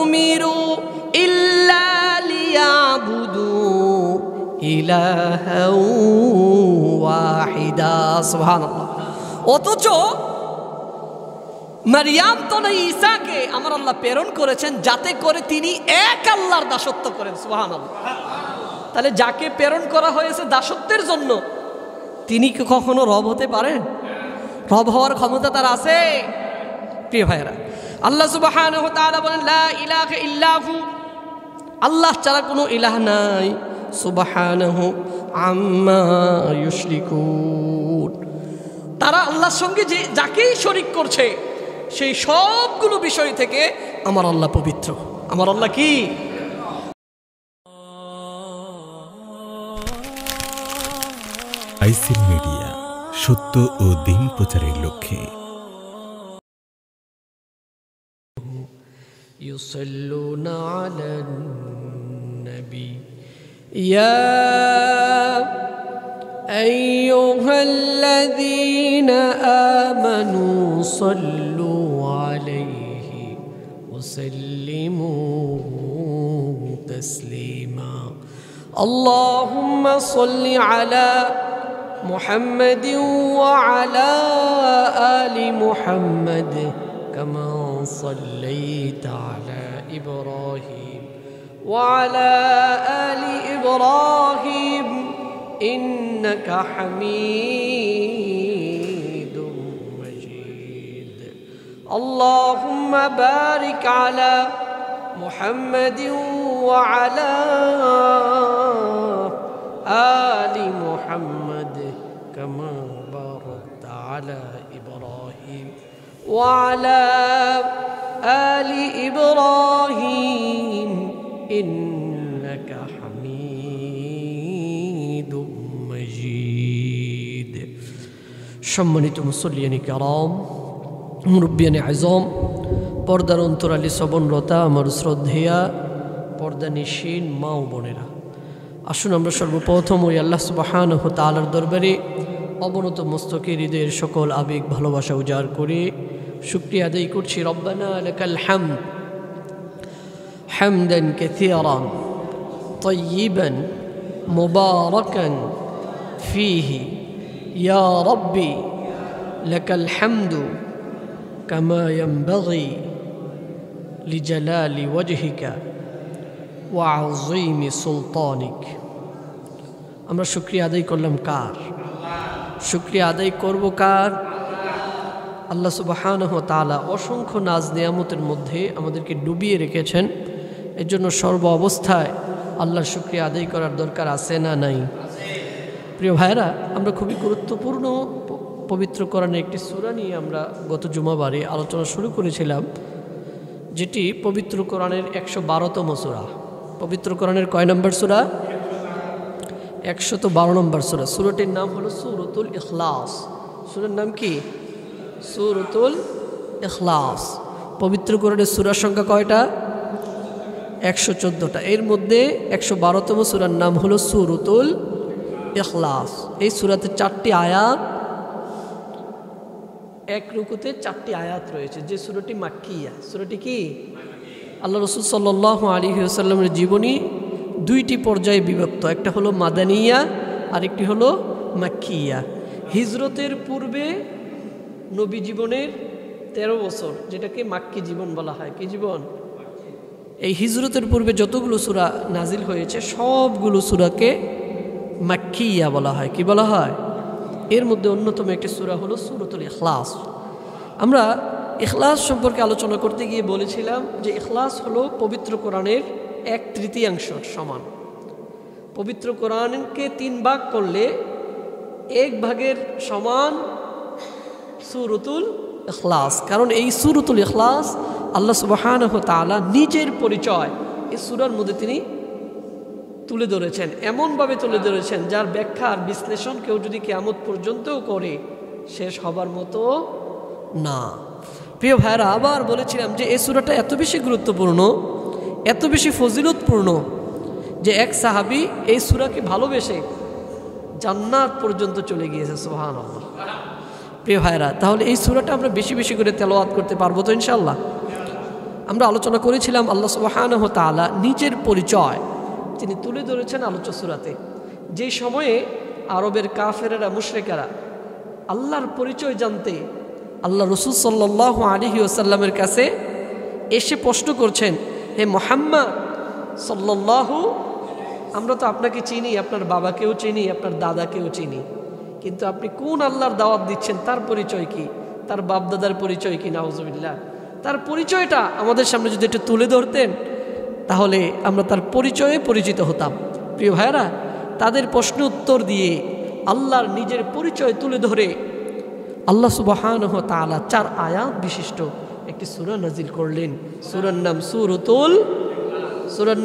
উমিরু ইল্লা লিয়াবুদু ইলাহাও ওয়াহিদা। সুবহানাল্লাহ। অথচ মারিয়াম তনয় ঈসাকে আমার আল্লাহ প্রেরণ করেছেন যাতে করে তিনি এক আল্লাহর দাসত্ব করেন। সুবহানাল্লাহ। তাহলে যাকে প্রেরণ করা হয়েছে দাসত্বের জন্য, তিনি কি কখনো রব হতে পারেন? রব হওয়ার ক্ষমতা তার আছে? প্রিয় ভাইরা, আল্লাহ সুবহানাহু ওয়া তাআলা বলেন লা ইলাহা ইল্লাহু, আল্লাহ ছাড়া কোনো ইলাহ নাই। সুবহানাহু আম্মা ইউশরিকুন, তারা আল্লাহর সঙ্গে যে যাকেই শরীক করছে সেই সবগুলো বিষয় থেকে আমার আল্লাহ পবিত্র। আমার আল্লাহ কি? আইসিল মিডিয়া, সত্য ও দিন প্রচারের লক্ষ্যে। يصلون على النبي يا أيها الذين آمنوا صلوا عليه وسلموا تسليما اللهم صل على محمد وعلى آل محمد كما صليت على إبراهيم وعلى آل إبراهيم إنك حميد مجيد اللهم بارك على محمد وعلى آل محمد كما باركت على إبراهيم وعلى آل إبراهيم إنك حميد مجيد সম্মানিত মুসল্লিয়ান কিরাম, মুরব্বিয়ান আযম, পর্দার অন্তরালী শ্রবণরতা আমার শ্রদ্ধেয়া পর্দানিশীন মা ও বোনেরা, আসুন আমরা সর্বপ্রথম ওই আল্লাহ সুবহানাহু ওয়া তাআলার দরবারে অবনত মস্তকে হৃদয়ের সকল আবেগ ভালোবাসা উজাড় করে শুকরিয়া আদায় করছি। রব্বানা লাকাল হামদ হামদান কাসীরান তাইয়িবান মুবারাকান ফীহি ইয়া রাব্বি লাকাল হামদু কামা ইয়ানবাগি লিজালালি ওয়াজহিকা ওয়া আযীমি সুলতানিক। আমরা শুকরিয়া আদায় করলাম কার? শুকরিয়া আদায় করব কার? আল্লাহ সুবহানাহু ওয়া তাআলা অসংখ্য নাজ নিয়ামতের মধ্যে আমাদেরকে ডুবিয়ে রেখেছেন। এর জন্য সর্ব অবস্থায় আল্লাহর শুকরিয়া আদায় করার দরকার আছে না নাই? প্রিয় ভাইরা, আমরা খুবই গুরুত্বপূর্ণ পবিত্র কোরআনের একটি সূরা নিয়ে আমরা গত জুমাবারে আলোচনা শুরু করেছিলাম, যেটি পবিত্র কোরআনের 112তম সূরা। পবিত্র কোরআনের কয় নম্বর সূরা? 112 নম্বর সূরা। সূরাটির নাম হলো সূরাতুল ইখলাস। সূরার নাম কি? সূরাতুল ইখলাস। পবিত্র কোরআনের সূরার সংখ্যা কয়টা? 114টা। এর মধ্যে 112তম সূরার নাম হলো সূরাতুল ইখলাস। এই সূরাতে 4টি আয়াত, এক রুকুতে 4টি আয়াত রয়েছে। যে সূরাটি মাক্কিয়া। সূরাটি কি? আল্লাহ রাসূল সাল্লাল্লাহু আলাইহি ওয়াসাল্লামের জীবনী 2টি পর্যায়ে বিভক্ত। একটা হলো মাদানিয়া আর একটি হলো মাক্কিয়া। হিজরতের পূর্বে নবী জীবনের 13 বছর, যেটাকে মাক্কি জীবন বলা হয়। কি জীবন? এই হিজরতের পূর্বে যতগুলো সূরা নাজিল হয়েছে সবগুলো সূরাকে মাক্কিয়া বলা হয়। কি বলা হয়? এর মধ্যে অন্যতম একটি সূরা হলো সূরাতুল ইখলাস। আমরা ইখলাস সম্পর্কে আলোচনা করতে গিয়ে বলেছিলাম যে ইখলাস হলো পবিত্র কোরআনের 1/3 সমান। পবিত্র কোরআনকে 3 ভাগ করলে 1 ভাগের সমান সূরাতুল ইখলাস। কারণ এই সূরাতুল ইখলাস আল্লাহ সুবহানাহু ওয়া তাআলা নিজের পরিচয় এই সূরার মধ্যে তিনি তুলে ধরেছেন, এমনভাবে তুলে ধরেছেন যার ব্যাখ্যা আর বিশ্লেষণ কেউ যদি কিয়ামত পর্যন্তও করে শেষ হবার মতো না। প্রিয় ভাইরা, আবার বলেছিলাম যে এই সূরাটা এত বেশি গুরুত্বপূর্ণ, এত বেশি ফজিলতপূর্ণ যে এক সাহাবী এই সূরাকে ভালোবেসে জান্নাত পর্যন্ত চলে গিয়েছে। সুবহানাল্লাহ। প্রিয় ভাইরা, তাহলে এই সূরাটা আমরা বেশি বেশি করে তেলাওয়াত করতে পারবো তো ইনশাআল্লাহ? আমরা আলোচনা করেছিলাম আল্লাহ সুবহানাহু ওয়া তাআলা নিজের পরিচয় তিনি তুলে ধরেছেন আলোচ্য সূরাতে। যে সময়ে আরবের কাফেরেরা মুশরিকেরা আল্লাহর পরিচয় জানতে আল্লাহ রাসূল সাল্লাল্লাহু আলাইহি ওয়াসাল্লামের কাছে এসে প্রশ্ন করছেন, হে মুহাম্মদ সাল্লাল্লাহু, আমরা তো আপনাকে চিনি, আপনার বাবাকেও চিনি, আপনার দাদাকেও চিনি, কিন্তু আপনি কোন আল্লাহর দাওয়াত দিচ্ছেন, তার পরিচয় কি, তার বাপদাদার পরিচয় কি? নাউজুবিল্লাহ। তার পরিচয়টা আমাদের সামনে যদি একটু তুলে ধরতেন তাহলে আমরা তার পরিচয়ে পরিচিত হতাম। প্রিয় ভাইয়েরা, তাদের প্রশ্ন উত্তর দিয়ে আল্লাহর নিজের পরিচয় তুলে ধরে আল্লাহ সুবহানাহু ওয়া তাআলা 4 আয়াত বিশিষ্ট একটি সূরা নাজিল করলেন। সূরার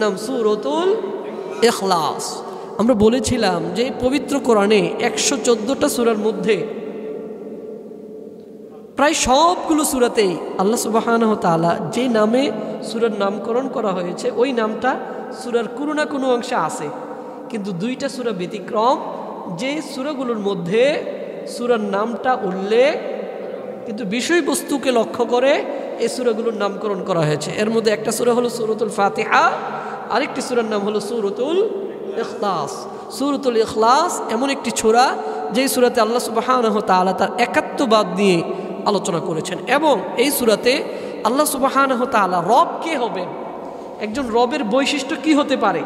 নাম সূরাতুল ইখলাস। আমরা বলেছিলাম যে পবিত্র কোরআনে 114টা সূরার মধ্যে প্রায় সবগুলো সূরাতেই আল্লাহ সুবহানাহু ওয়া তাআলা যে নামে সূরার নামকরণ করা হয়েছে ওই নামটা সূরার কোনো না কোনো অংশে আছে, কিন্তু 2টা সূরা ব্যতিক্রম যে সূরাগুলোর মধ্যে সূরার নামটা উল্লেখ কিন্তু বিষয়বস্তুকে লক্ষ্য করে এই সূরাগুলোর নামকরণ করা হয়েছে। এর মধ্যে একটা সূরা হলো সূরাতুল ফাতিহা, আরেকটি সূরার নাম হলো সূরাতুল ইখলাস। সূরাতুল ইখলাস এমন একটি সূরা যেই সূরাতে আল্লাহ সুবহানাহু ওয়া তাআলা তার একাত্মবাদ নিয়ে আলোচনা করেছেন, এবং এই সূরাতে আল্লাহ সুবহানাহু ওয়া তাআলা রব কে হবেন, একজন রবের বৈশিষ্ট্য কি হতে পারে,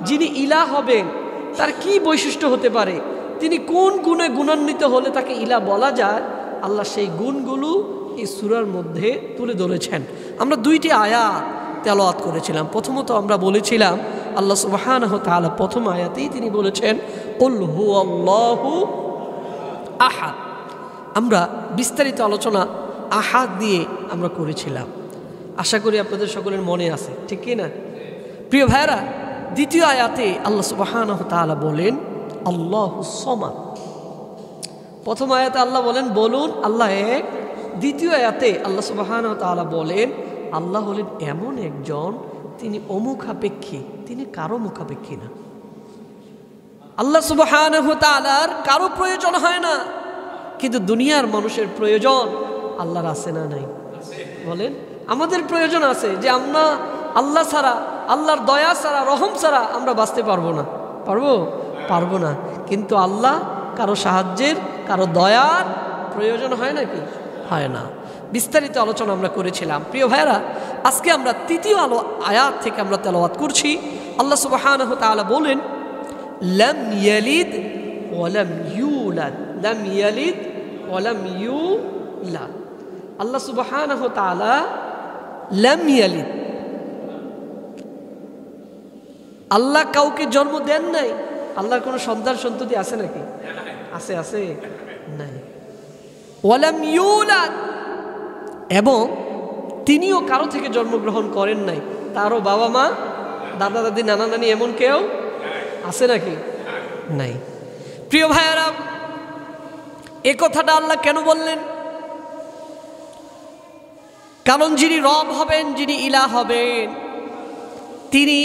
যিনি ইলাহ হবেন তার কি বৈশিষ্ট্য হতে পারে, তিনি কোন গুণে গুণান্বিত হলে তাকে ইলাহ বলা যায়, আল্লাহ সেই গুণগুলো এই সূরার মধ্যে তুলে ধরেছেন। আমরা 2টি আয়াত তেলাওয়াত করেছিলাম। প্রথমত আমরা বলেছিলাম আল্লাহ সুবহানাহু ওয়া তাআলা প্রথম আয়াতেই তিনি বলেছেন কুল হুয়াল্লাহু আহাদ। আমরা বিস্তারিত আলোচনা আহাদ দিয়ে আমরা করেছিলাম, আশা করি আপনাদের সকলের মনে আছে, ঠিক কি না? প্রিয় ভাইরা, দ্বিতীয় আয়াতে আল্লাহ সুবহানাহু ওয়া তাআলা বলেন আল্লাহুস সামাদ। প্রথম আয়াতে আল্লাহ বলেন বলুন আল্লাহ এক, দ্বিতীয় আয়াতে আল্লাহ সুবহানাহু ওয়া তাআলা বলেন আল্লাহ হলেন এমন একজন তিনি অমুখাপেক্ষী, তিনি কারো মুখাপেক্ষী না। আল্লাহ সুবহানাহু ওয়া তাআলার কারো প্রয়োজন হয় না, কিন্তু দুনিয়ার মানুষের প্রয়োজন আল্লাহর আছে না নাই? বলেন, আমাদের প্রয়োজন আছে যে আমরা আল্লাহ ছাড়া, আল্লাহর দয়া ছাড়া, রহম ছাড়া আমরা বাঁচতে পারবো না। পারবো না, কিন্তু আল্লাহ কারো সাহায্যের, কারো দয়ার প্রয়োজন হয় নাকি? হয় না। বিস্তারিত আলোচনা আমরা করেছিলাম। প্রিয় ভাইরা, আজকে আমরা তৃতীয় আয়াত থেকে আমরা তেলাওয়াত করছি। আল্লাহ সুবহানাহু ওয়া তাআলা বলেন লাম ইয়ালিদ ওয়া লাম ইউলাদ, লাম ইয়ালিদ ওয়া লাম ইউলাদ। আল্লাহ সুবহানাহু ওয়া তাআলা লাম ইয়ালিদ, আল্লাহ কাউকে জন্ম দেন নাই। আল্লাহর কোনো সন্তান সন্ততি আছে নাকি? আছে নাই। ওয়া লাম ইউলাদ, এবং তিনিও কারো থেকে জন্মগ্রহণ করেন নাই। তারও বাবা মা, দাদা দাদি, নানা নানি এমন কেউ আছে নাকি? নাই। প্রিয় ভাইয়েরা, এ কথাটা আল্লাহ কেন বললেন? কারণ যিনি রব হবেন, যিনি ইলাহ হবেন, তিনি,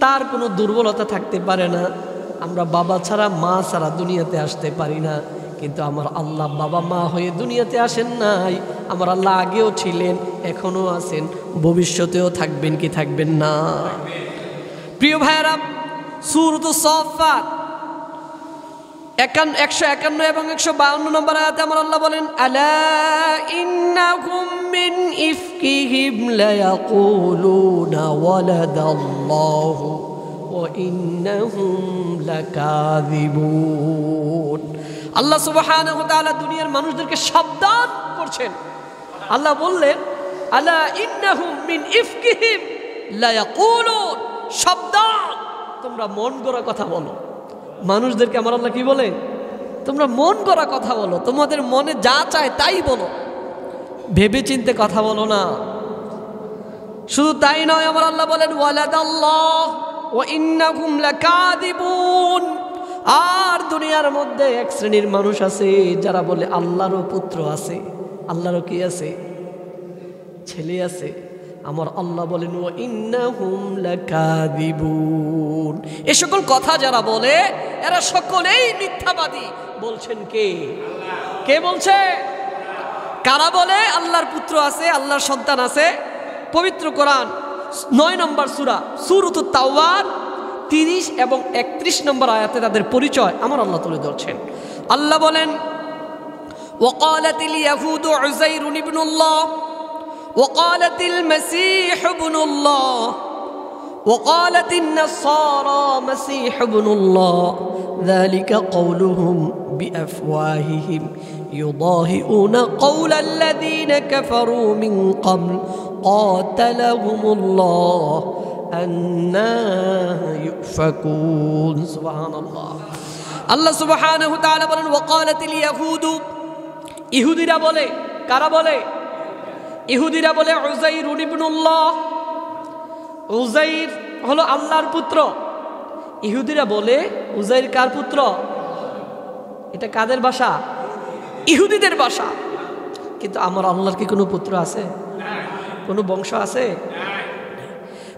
তার কোনো দুর্বলতা থাকতে পারে না। আমরা বাবা ছাড়া, মা ছাড়া দুনিয়াতে আসতে পারি না, কিন্তু আমার আল্লাহ বাবা মা হয়ে দুনিয়াতে আসেন নাই। আমার আল্লাহ আগেও ছিলেন, এখনও আছেন, ভবিষ্যতেও থাকবেন কি থাকবেন না? প্রিয় ভাইয়েরা, সূরাতুস সাফফাত 151 এবং 152 নম্বর আয়াতে আমার আল্লাহ বলেন আলা ইন্নাহুম মিন ইফকিহিম লায়াকুলুনা ওয়ালাদাল্লাহু ওয়া ইন্নাহুম লাকাযিবুন। আল্লাহ সুবহানাহু ওয়া তাআলা দুনিয়ার মানুষদেরকে সাবধান করছেন। আল্লাহ বললেন আলা ইন্নাহুম মিন ইফকিহিম লায়াকুলুন, সাবধান, তোমরা মন গড়া কথা বলো। মানুষদেরকে আমার আল্লাহ কি বলে? তোমরা মন গড়া কথা বলো, তোমাদের মনে যা চায় তাই বলো, ভেবে চিন্তে কথা বলো না। শুধু তাই নয়, আমার আল্লাহ বলেন ওয়ালাদাল্লাহ ওয়া ইন্নাকুম লাকাযিবুন। আর দুনিয়ার মধ্যে এক শ্রেণীর মানুষ আছে যারা বলে আল্লাহরও পুত্র আছে, আল্লাহরও কি আছে? ছেলে আছে। আমার আল্লাহ বলেন ওয়া ইন্নাহুম লাকাযিবুন। এই সকল কথা যারা বলে এরা সকলেই মিথ্যাবাদী। বলছেন কে? কে বলছে? কারা বলে আল্লাহর পুত্র আছে, আল্লাহর সন্তান আছে? পবিত্র কোরআন 9 নম্বর সূরা সূরাতুত তাওবার 30 এবং 31 নম্বর আয়াতে তাদের পরিচয় আমার আল্লাহ তুলে ধরছেন। আল্লাহ বলেন, ওয়াকালাতিল ইয়াহুদু উযাইরুন ইবনুল্লাহ ওয়াকালাতিল মাসীহ ইবনুল্লাহ ওয়াকালাতিন নাসারা মাসীহ ইবনুল্লাহ যালিকা কওলুহুম বিআফওয়াহিহিম ইউদাহিউনা কওলাল্লাযীনা কাফারু মিন ক্বাবল ক্বাতালাহুমুল্লাহ আন্না ইউফাকুন। সুবহানাল্লাহ। আল্লাহ সুবহানাহু ওয়া তাআলা বলেন, ওয়াকালাতিল ইয়াহুদু, ইহুদিরা বলে। কারা বলে? ইহুদিরা বলে উযাইরুন ইবনুল্লাহ, উযাইর হলো আল্লাহর পুত্র। ইহুদিরা বলে উযাইর কার পুত্র? এটা কাদের ভাষা? ইহুদিদের ভাষা। কিন্তু আমার আল্লাহর কি কোনো পুত্র আছে? কোনো বংশ আছে?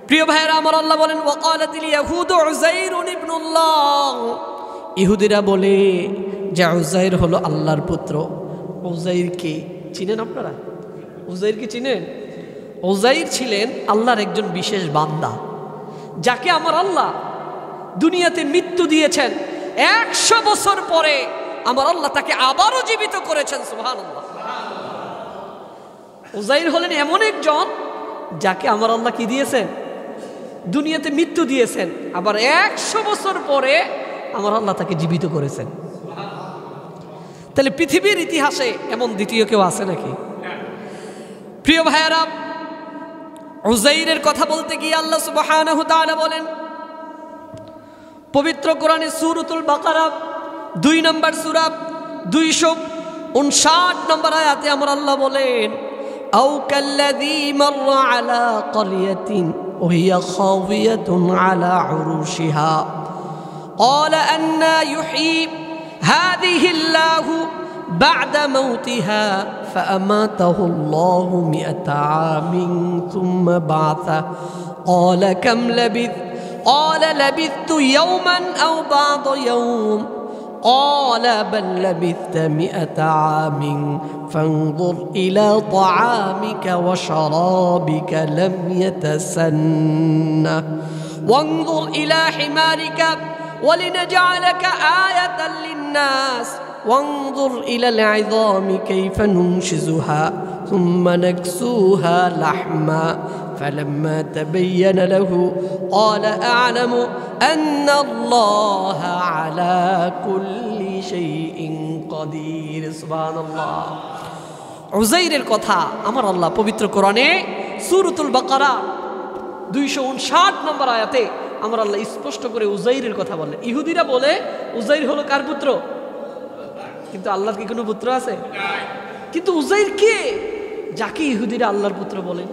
প্রিয় ভাইয়েরা, আমার আল্লাহ বলেন, ওয়াকালাতিল ইয়াহুদু উযাইরুন ইবনুল্লাহ, ইহুদিরা বলে যে উযাইর হলো আল্লাহর পুত্র। উযাইরকে চিনেন আপনারা? উযাইরকে চিনেন? উযাইর ছিলেন আল্লাহর একজন বিশেষ বান্দা, যাকে আমার আল্লাহ দুনিয়াতে মৃত্যু দিয়েছেন। 100 বছর পরে আমার আল্লাহ তাকে আবারও জীবিত করেছেন। সুবহানাল্লাহ। উযাইর হলেন এমন একজন যাকে আমার আল্লাহ কি দিয়েছেন? দুনিয়াতে মৃত্যু দিয়েছেন, আবার 100 বছর পরে আমার আল্লাহ তাকে জীবিত করেছেন। তাহলে পৃথিবীর ইতিহাসে এমন দ্বিতীয় কেউ আছে নাকি? প্রিয় ভাইয়েরা, উযাইরের কথা বলতে গিয়ে আল্লাহ সুবহানাহু ওয়া তাআলা বলেন পবিত্র কোরআনে সূরাতুল বাকারা 2 নম্বর সূরা 259 নম্বর আয়াতে আমার আল্লাহ বলেন, আও কাল্লাযী মাররা আলা ক্বরিয়াতিন ওয়া হিয়া খাওয়িয়াতুন আলা উরুশিহা قال أنى يحيي هذه الله بعد موتها فأماته الله 100 عام ثم بعثه قال كم لبثت قال لبثت يوما أو بعض يوم قال بل لبثت 100 عام فانظر إلى طعامك وشرابك لم يتسنه وانظر إلى حمارك ولنجعلك آية للناس وانظر إلى العظام كيف ننشزها ثم نكسوها لحما فلما تبين له قال أعلم أن الله على كل شيء قدير। سبحان الله। উযাইরের কথা আমার আল্লাহ পবিত্র কোরআনে সূরাতুল বাকারা 259 নম্বর আয়াতে আমার আল্লাহ স্পষ্ট করে উযাইরের কথা বলেন। ইহুদিরা বলে উযাইর হলো কার পুত্র? কিন্তু আল্লাহর কি কোনো পুত্র আছে? কিন্তু উযাইর কে, যাকে ইহুদিরা আল্লাহর পুত্র বলে?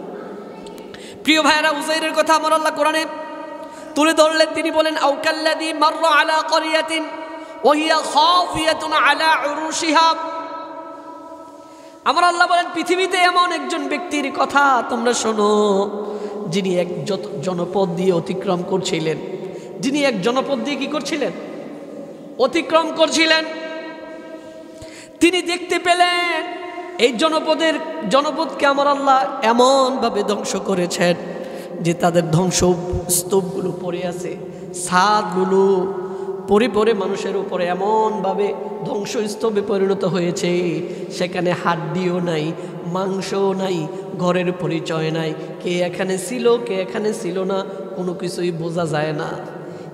প্রিয় ভাইরা, উযাইরের কথা আমার আল্লাহ কোরআনে তুলে ধরলেন। তিনি বলেন, আও কাল্লাযী মাররা আলা ক্বরিয়াতিন ওয়া হিয়া খাফিয়াতুন আলা উরুশিহা। আমার আল্লাহ বলেন, পৃথিবীতে এমন একজন ব্যক্তির কথা তোমরা শোনো, যিনি এক জনপদ দিয়ে অতিক্রম করছিলেন। যিনি এক জনপদ দিয়ে কি করছিলেন? অতিক্রম করছিলেন। তিনি দেখতে পেলেন এই জনপদকে আমার আল্লাহ এমনভাবে ধ্বংস করেছেন যে তাদের ধ্বংস স্তূপগুলো পড়ে আছে, ছাদগুলো পরে পরে মানুষের উপরে এমনভাবে ধ্বংসস্তূপে পরিণত হয়েছে, সেখানে হাড্ডিও নাই, মাংসও নাই, ঘরের পরিচয় নাই, কে এখানে ছিল কে এখানে ছিল না কোনো কিছুই বোঝা যায় না।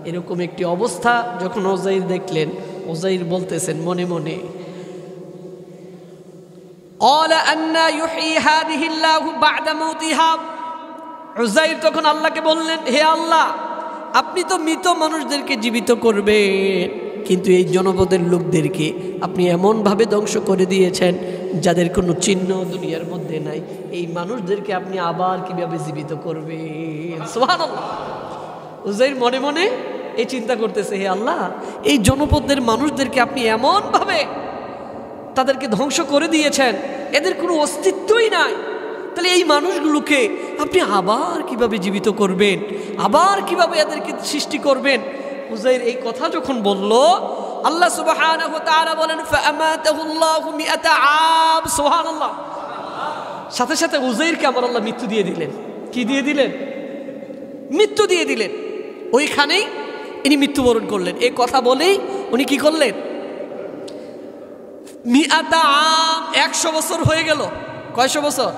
এরকম একটি অবস্থা যখন উযাইর দেখলেন, উযাইর বলতেছেন মনে মনে, ক্বালা আন্না ইউহয়ী হাযিহি আল্লাহু বা'দা মাউতিহা। উযাইর তখন আল্লাহকে বললেন, হে আল্লাহ, আপনি তো মৃত মানুষদেরকে জীবিত করবেন, কিন্তু এই জনপদের লোকদেরকে আপনি এমনভাবে ধ্বংস করে দিয়েছেন যাদের কোনো চিহ্ন দুনিয়ার মধ্যে নাই। এই মানুষদেরকে আপনি আবার কিভাবে জীবিত করবেন? সুবহানাল্লাহ। উযাইর মনে মনে এই চিন্তা করতেছে, হে আল্লাহ, এই জনপদের মানুষদেরকে আপনি এমনভাবে তাদেরকে ধ্বংস করে দিয়েছেন, এদের কোনো অস্তিত্বই নাই, তাহলে এই মানুষগুলোকে আপনি আবার কিভাবে জীবিত করবেন, আবার কিভাবে এদেরকে সৃষ্টি করবেন? উযাইর এই কথা যখন বলল, আল্লাহ সুবহানাহু ওয়া তাআলা বলেন, ফাআমাতাহুল্লাহু 100 আম। সুবহানাল্লাহ। সাথে সাথে উযাইরকে আমার আল্লাহ মৃত্যু দিয়ে দিলেন। কি দিয়ে দিলেন? মৃত্যু দিয়ে দিলেন। ওইখানেই ইনি মৃত্যুবরণ করলেন। এই কথা বলেই উনি কি করলেন? 100 বছর হয়ে গেল। কয়শো বছর?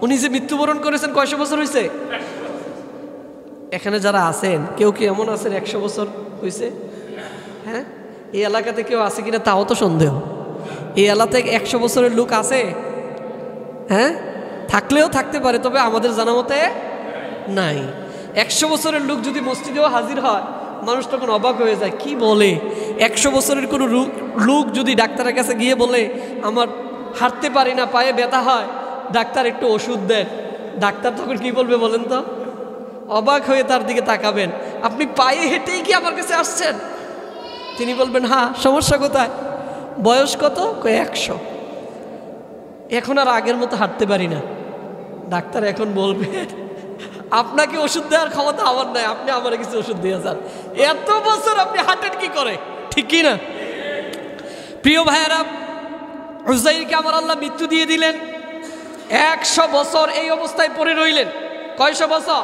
উনি যে মৃত্যুবরণ করেছেন কয়শো বছর হয়েছে? এখানে যারা আছেন কেউ কি এমন আছেন 100 বছর হয়েছে? হ্যাঁ, এই এলাকাতে কেউ আছে কিনা তাও তো সন্দেহ। এই এলাকাতে 100 বছরের লোক আছে? হ্যাঁ, থাকলেও থাকতে পারে, তবে আমাদের জানা মতে নাই। 100 বছরের লোক যদি মসজিদেও হাজির হয়, মানুষ তখন অবাক হয়ে যায়, কি বলে? 100 বছরের কোনো লোক যদি ডাক্তারের কাছে গিয়ে বলে আমার হাঁটতে পারি না, পায়ে ব্যথা হয়, ডাক্তার একটু ওষুধ দেন, ডাক্তার তখন কি বলবে বলেন তো? অবাক হয়ে তার দিকে তাকাবেন, আপনি পায়ে হেঁটেই কি আমার কাছে আসছেন? তিনি বলবেন হ্যাঁ, সমস্যা কোথায়? বয়স কত? 100। এখন আর আগের মতো হাঁটতে পারি না। ডাক্তার এখন বলবেন আপনাকে ওষুধ দেওয়ার ক্ষমতা আমার নাই, আপনি আমার কিছু ওষুধ দিয়ে যান। এত বছর আপনি হাঁটেন কি করে? ঠিক কি না? প্রিয় ভাইয়েরা, উজাইরকে আমার আল্লাহ মৃত্যু দিয়ে দিলেন। 100 বছর এই অবস্থায় পড়ে রইলেন। কয়শো বছর?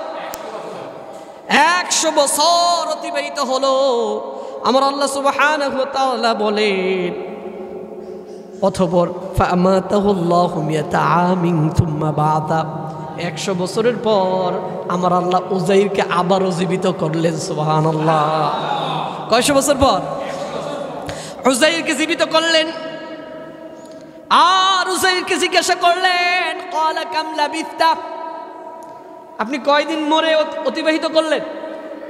100 বছর অতিবাহিত হলো। আমার আল্লাহ সুবহানাহু ওয়া তাআলা বলেন, অতঃপর ফামাতাহুল্লাহু মিয়াতা আমিন থুম্মা বা'দা, 100 বছরের পর আমার আল্লাহ উজাইরকে আবারও জীবিত করলেন। সুবহানাল্লাহ। কয়শো বছর পর উজাইরকে জীবিত করলেন। আর উজাইরকে জিজ্ঞাসা করলেন, ক্বালা কাম লাবিস্তা, আপনি কয়দিন মরে অতিবাহিত করলেন?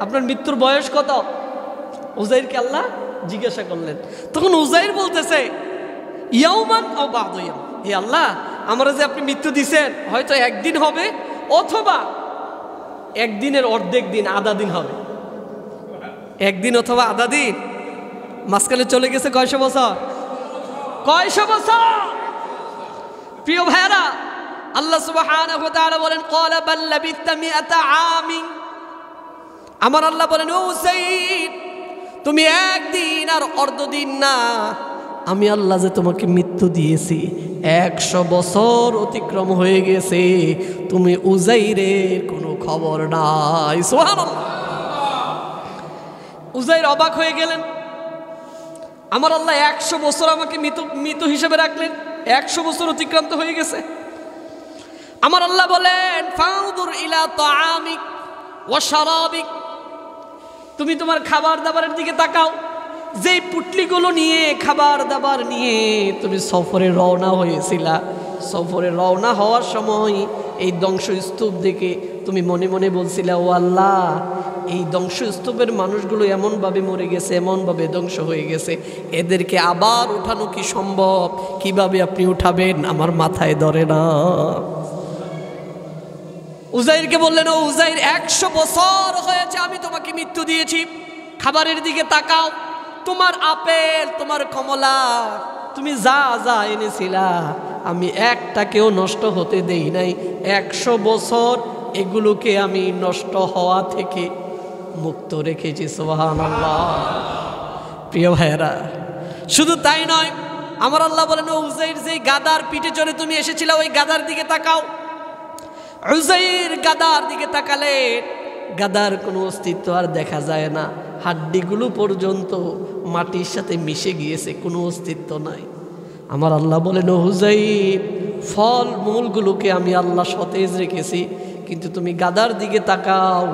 আপনার মৃত্যুর বয়স কত? উজাইরকে আল্লাহ জিজ্ঞাসা করলেন। তখন উজাইর বলতেছে, ইয়াউমান আও বা'দু ইয়াম, হে আল্লাহ, আমরা যে আপনি মৃত্যু দিছেন হয়তো একদিন হবে, অথবা একদিনের অর্ধেক দিন, আধা দিন হবে। একদিন অথবা আধা দিন, মাঝখানে চলে গেছে কয়শো বছর? কয়শো বছর? প্রিয় ভাইরা, আল্লাহ সুবহানাহু ওয়া তাআলা বলেন, ক্বালা বাল লাবিস্তা মিআতা আমিন, আমার আল্লাহ বলেন, ও উসাইদ, তুমি একদিন আর অর্ধদিন না, আমি আল্লাহ যে তোমাকে মৃত্যু দিয়েছি 100 বছর অতিক্রম হয়ে গেছে, তুমি উজাইরের কোনো খবর নাই। সুবহানাল্লাহ। উজাইর অবাক হয়ে গেলেন, আমার আল্লাহ 100 বছর আমাকে মৃত হিসেবে রাখলেন, 100 বছর অতিক্রান্ত হয়ে গেছে। আমার আল্লাহ বলেন, ফাউদুর ইলা তাআমিক ওয়া শারাবিক, তুমি তোমার খাবার দাবারের দিকে তাকাও। যেই পুটলিগুলো নিয়ে, খাবার দাবার নিয়ে তুমি সফরে রওনা হয়েছিলা, সফরে রওনা হওয়ার সময় এই ধ্বংসস্তূপ দেখে তুমি মনে মনে বলছিলা, ও আল্লাহ, এই ধ্বংসস্তূপের মানুষগুলো এমনভাবে মরে গেছে, এমনভাবে ধ্বংস হয়ে গেছে, এদেরকে আবার উঠানো কি সম্ভব? কিভাবে আপনি উঠাবেন? আমার মাথায় ধরে না। উজাইরকে বললেন, ও উজাইর, 100 বছর হয়েছে আমি তোমাকে মৃত্যু দিয়েছি, খাবারের দিকে তাকাও, তোমার আপেল, তোমার কমলা, তুমি যা যা এনেছিলা আমি একটাকেও নষ্ট হতে দেই নাই। 100 বছর এগুলোকে আমি নষ্ট হওয়া থেকে মুক্ত রেখেছি। সুবহানাল্লাহ। প্রিয় ভাইয়েরা, শুধু তাই নয়, আমার আল্লাহ বলেন, ও উজাইর, যেই গাদার পিঠে চড়ে তুমি এসেছিলা ওই গাদার দিকে তাকাও। উজাইর গাদার দিকে তাকালে গাদার কোনো অস্তিত্ব আর দেখা যায় না, হাড্ডিগুলো পর্যন্ত মাটির সাথে মিশে গিয়েছে, কোনো অস্তিত্ব নাই। আমার আল্লাহ বলেন, ও উজাইর, ফল মূলগুলোকে আমি আল্লাহ সতেজ রেখেছি, কিন্তু তুমি গাদার দিকে তাকাও,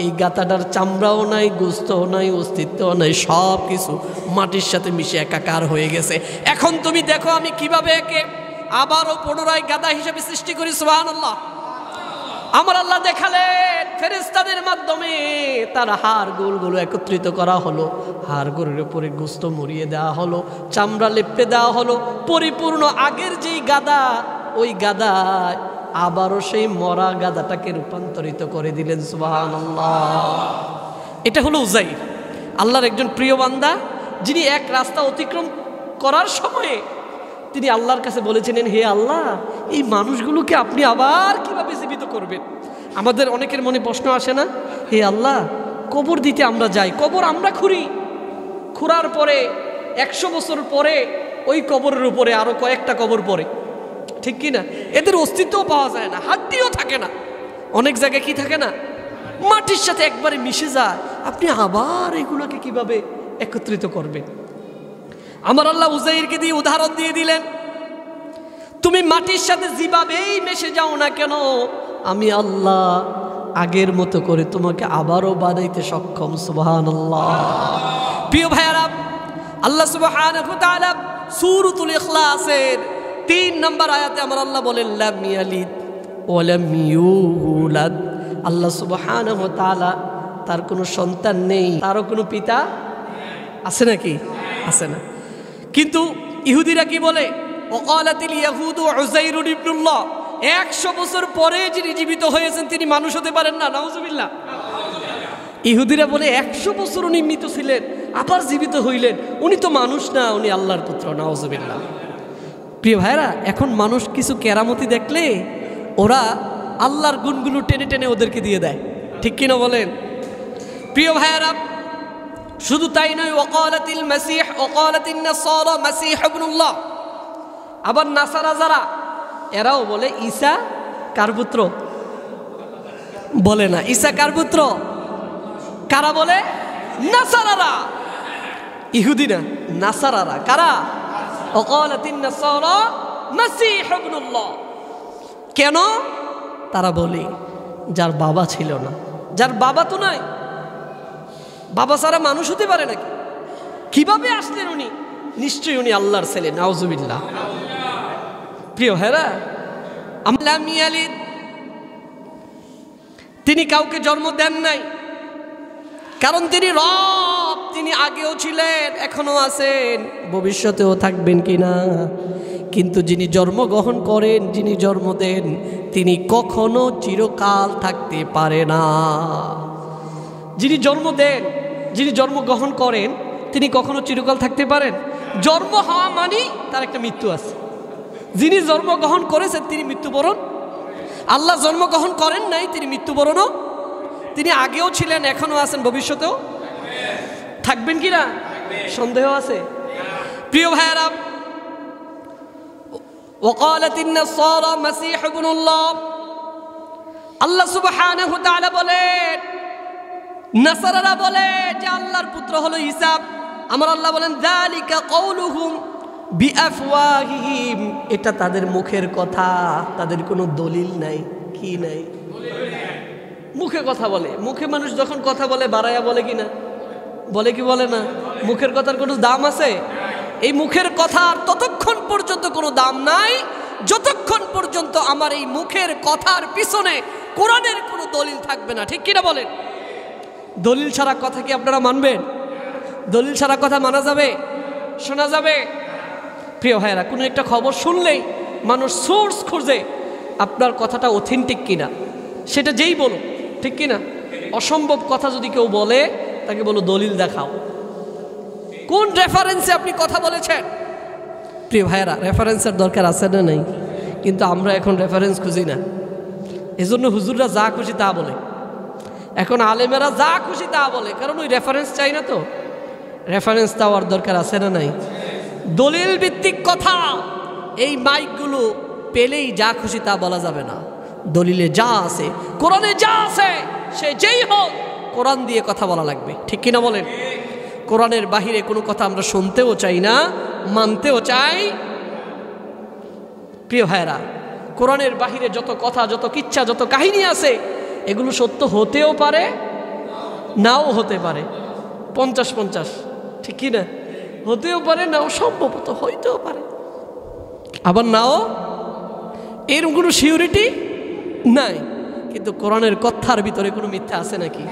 এই গাদাটার চামড়াও নাই, গোস্তও নাই, অস্তিত্বও নাই, সব কিছু মাটির সাথে মিশে একাকার হয়ে গেছে। এখন তুমি দেখো আমি কিভাবে একে আবারও পুনরায় গাদা হিসেবে সৃষ্টি করি। সুবহানাল্লাহ। আমার আল্লাহ দেখালেন, ফেরেশতাদের মাধ্যমে তার হাড়গুলো একত্রিত করা হলো, হাড়গুলোর উপরে গোস্ত মুড়িয়ে দেওয়া হলো, চামড়া লেপটে দেওয়া হলো, পরিপূর্ণ আগের যেই গাদা, ওই গাদায় আবারও সেই মরা গাদাটাকে রূপান্তরিত করে দিলেন। সুবহানাল্লাহ। এটা হলো উজাইর, আল্লাহর একজন প্রিয় বান্দা, যিনি এক রাস্তা অতিক্রম করার সময়ে তিনি আল্লাহর কাছে বলেছিলেন, হে আল্লাহ, এই মানুষগুলোকে আপনি আবার কিভাবে জীবিত করবেন? আমাদের অনেকের মনে প্রশ্ন আসে না, হে আল্লাহ, কবর দিতে আমরা যাই, কবর আমরা খুঁড়ার পরে 100 বছর পরে ওই কবরের উপরে আরো কয়েকটা কবর পড়ে, ঠিক কি না? এদের অস্তিত্বও পাওয়া যায় না, হাড্ডিও থাকে না, অনেক জায়গায় কি থাকে না, মাটির সাথে একবারে মিশে যায়। আপনি আবার এগুলোকে কিভাবে একত্রিত করবেন? আমার আল্লাহ উজাইরকে দিয়ে উদাহরণ দিয়ে দিলেন, তুমি মাটির সাথে যেভাবেই মিশে যাও না কেন, আমি আল্লাহ আগের মতো করে তোমাকে আবারও বানাইতে সক্ষম। সুবহানাল্লাহ। প্রিয় ভাইয়ারা, আল্লাহ সুবহানাহু ওয়া তাআলা সূরাতুল ইখলাসের 3 নম্বর আয়াতে আমার আল্লাহ বলেন, লাম ইয়ালিদ ওয়া লাম ইউলাদ। আল্লাহ সুবহানাহু ওয়া তাআলা তার কোনো সন্তান নেই, তারও কোনো পিতা আছে নাকি? আছে না। কিন্তু ইহুদিরা কি বলে? ওয়াকালাতিল ইয়াহুদু উযাইরুন ইবনুল্লাহ। 100 বছর পরে যিনি জীবিত হয়েছেন তিনি মানুষ হতে পারেন না। নাউজুবিল্লাহ। ইহুদিরা বলে 100 বছর উনি মৃত ছিলেন, আবার জীবিত হইলেন, উনি তো মানুষ না, উনি আল্লাহর পুত্র। নাউজুবিল্লাহ। প্রিয় ভাইরা, এখন মানুষ কিছু কেরামতি দেখলে ওরা আল্লাহর গুণগুলো টেনে টেনে ওদেরকে দিয়ে দেয়, ঠিক কিনা বলেন? প্রিয় ভাইরা, শুধু তাই নয়, ওয়াকালাতিল মাসীহ ওয়াকালাতিন নাসারা মাসীহ ইবনুল্লাহ। আবার নাসারা যারা, এরাও বলে ঈসা কার পুত্র? বলে না। ঈসা কার পুত্র? কারা বলে? নাসারারা। ইহুদি না, নাসারারা। কারা? ওয়াকালাতিন নাসারা মাসীহ ইবনুল্লাহ। কেন? তারা বলে যার বাবা ছিল না, যার বাবা তো নাই, বাবা ছাড়া মানুষ হতে পারে নাকি? কিভাবে আসলেন উনি? নিশ্চয়ই উনি আল্লাহর ছেলে। নাউজুবিল্লাহ। প্রিয় ভাইরা, লাম ইয়ালিদ, তিনি কাউকে জন্ম দেন নাই, কারণ তিনি রব। তিনি আগেও ছিলেন, এখনো আছেন, ভবিষ্যতেও থাকবেন কিনা। কিন্তু যিনি জন্মগ্রহণ করেন, যিনি জন্ম দেন, তিনি কখনো চিরকাল থাকতে পারে না। যিনি জন্ম দেন, যিনি জন্মগ্রহণ করেন, তিনি কখনো চিরকাল থাকতে পারেন? জন্ম হওয়া মানে তার একটা মৃত্যু আছে। যিনি জন্মগ্রহণ করেছেন তিনি মৃত্যুবরণ। আল্লাহ জন্মগ্রহণ করেন নাই, তিনি মৃত্যুবরণও। তিনি আগেও ছিলেন, এখনো আছেন, ভবিষ্যতেও থাকবেন কিনা সন্দেহ আছে। প্রিয় ভাইয়েরা, ওয়াকালাতিন নাসারা মাসীহ ইবনুল্লাহ। আল্লাহ সুবহানাহু ওয়া তাআলা বলেন, নাসারারা বলে যে আল্লাহর পুত্র হলো ঈসা। আমার আল্লাহ বলেন, যালিকা কাউলুহুম বিআফওয়াহিহিম। এটা তাদের মুখের কথা, তাদের কোনো দলিল নাই। কি নাই? মুখে কথা বলে। মুখে মানুষ যখন কথা বলে বাড়ায়া বলে কিনা? বলে কি বলে না? মুখের কথার কোনো দাম আছে? এই মুখের কথার ততক্ষণ পর্যন্ত কোনো দাম নাই যতক্ষণ পর্যন্ত আমার এই মুখের কথার পিছনে কোরআনের কোনো দলিল থাকবে না, ঠিক কিনা বলেন? দলিল ছাড়া কথা কি আপনারা মানবেন? দলিল ছাড়া কথা মানা যাবে? শোনা যাবে? প্রিয় ভাইয়েরা, কোনো একটা খবর শুনলেই মানুষ সোর্স খুঁজে আপনার কথাটা অথেন্টিক কিনা, সেটা যেই বলো, ঠিক কিনা? অসম্ভব কথা যদি কেউ বলে তাকে বলো দলিল দেখাও, কোন রেফারেন্সে আপনি কথা বলেছেন। প্রিয় ভাইয়েরা, রেফারেন্সের দরকার আছে না নাই? কিন্তু আমরা এখন রেফারেন্স খুঁজি না। এজন্য হুজুররা যা খুশি তা বলে, এখন আলেমেরা যা খুশি তা বলে, কারণ ওই রেফারেন্স চাই না। তো রেফারেন্স দেওয়ার দরকার আছে না নাই? দলিল ভিত্তিক কথা এই মাইকগুলো পেলেই যা খুশি তা বলা যাবে না। দলিলে যা আছে, কোরআনে যা আছে, সে যেই হোক কোরআন দিয়ে কথা বলা লাগবে, ঠিক কিনা বলেন? কোরআনের বাহিরে কোনো কথা আমরা শুনতেও চাই না, মানতেও চাই। প্রিয় ভাইরা, কোরআনের বাহিরে যত কথা, যত কিচ্ছা, যত কাহিনী আছে, এগুলো সত্য হতেও পারে, নাও হতে পারে। 50-50, ঠিক কিনা? হতেও পারে, নাও, সম্ভবত হইতেও পারে, আবার নাও। এরকম কোনো সিউরিটি নাই। কিন্তু কোরআনের কথার ভিতরে কোনো মিথ্যা আছে নাকি?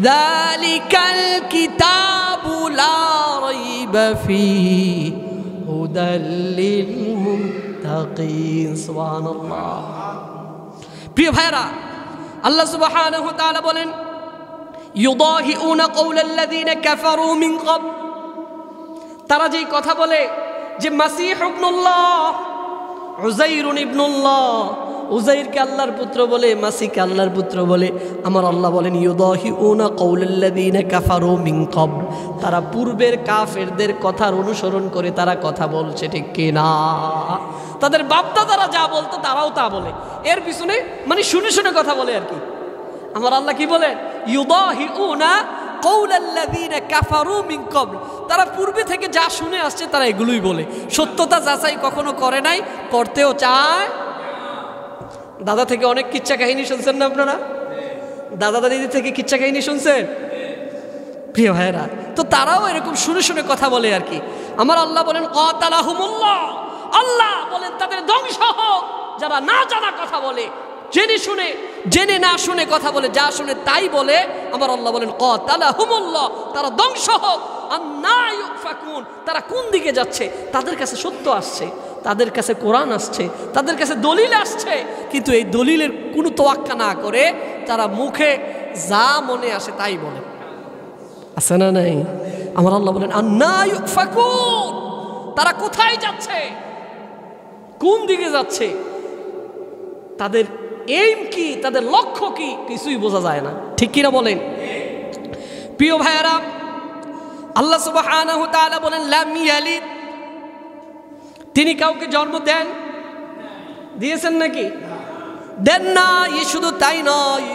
যালিকাল কিতাবু লা রাইবা ফীহি হুদাল লিল মুত্তাকিন। সুবহানাল্লাহ। প্রিয় ভাইরা, আল্লাহ সুবহানাহু ওয়া তাআলা বলেন, ইউদাহিউনা কাওলাল্লাযীনা কাফারু মিন ক্বাবল। তারা যেই কথা বলে যে মাসীহ ইবনুল্লাহ, উযাইর ইবনুল্লাহ, উজাইরকে আল্লাহর পুত্র বলে, মাসিকে আল্লাহর পুত্র বলে। আমার আল্লাহ বলেন ইউদাহিউনা কাউলাল্লাযীনা কাফারু মিন ক্বাবল, তারা পূর্বের কাফেরদের কথার অনুসরণ করে তারা কথা বলছে, ঠিক কি না? তাদের বাপদাদারা যা বলতো তারাও তা বলে, এর পিছনে মানে শুনে শুনে কথা বলে আর কি। আমার আল্লাহ কি বলেন? ইউদাহিউনা কাউলাল্লাযীনা কাফারু মিন ক্বাবল, তারা পূর্বে থেকে যা শুনে আসছে তারা এগুলোই বলে, সত্যতা যাচাই কখনো করে নাই, করতেও চায়। দাদা থেকে অনেক কিচ্ছা কাহিনী শুনছেন না আপনারা? দাদা দাদিদের থেকে কিচ্ছা কাহিনী শুনছেন প্রিয় ভাইয়েরা? তো তারাও এরকম শুনে শুনে কথা বলে আর কি। আমার আল্লাহ বলেন কাতালাহুমুল্লাহ, আল্লাহ বলেন তাদের ধ্বংস হোক যারা না জানা কথা বলে, জেনে না শুনে কথা বলে, যা শুনে তাই বলে। আমার আল্লাহ বলেন কাতালাহুমুল্লাহ, তারা ধ্বংস হোক। আন্না ইউফাকুন, তারা কোন দিকে যাচ্ছে? তাদের কাছে সত্য আসছে, তাদের কাছে কোরআন আসছে, তাদের কাছে দলিল আসছে, কিন্তু এই দলিলের কোনো তোয়াক্কা না করে তারা মুখে যা মনে আসে তাই বলে। আছে না নাই? আমার আল্লাহ বলেন আন্না ইউফাকুন, তারা কোথায় যাচ্ছে, কোন দিকে যাচ্ছে, তাদের এইম কি, তাদের লক্ষ্য কি, কিছুই বোঝা যায় না, ঠিক কিনা বলেন? প্রিয় ভাইয়েরা, আল্লাহ সুবহানাহু ওয়া তাআলা বলেন লাম ইয়ালিদ, তিনি কাউকে জন্ম দেন, দিয়েছেন নাকি? দেন না। শুধু তাই নয়,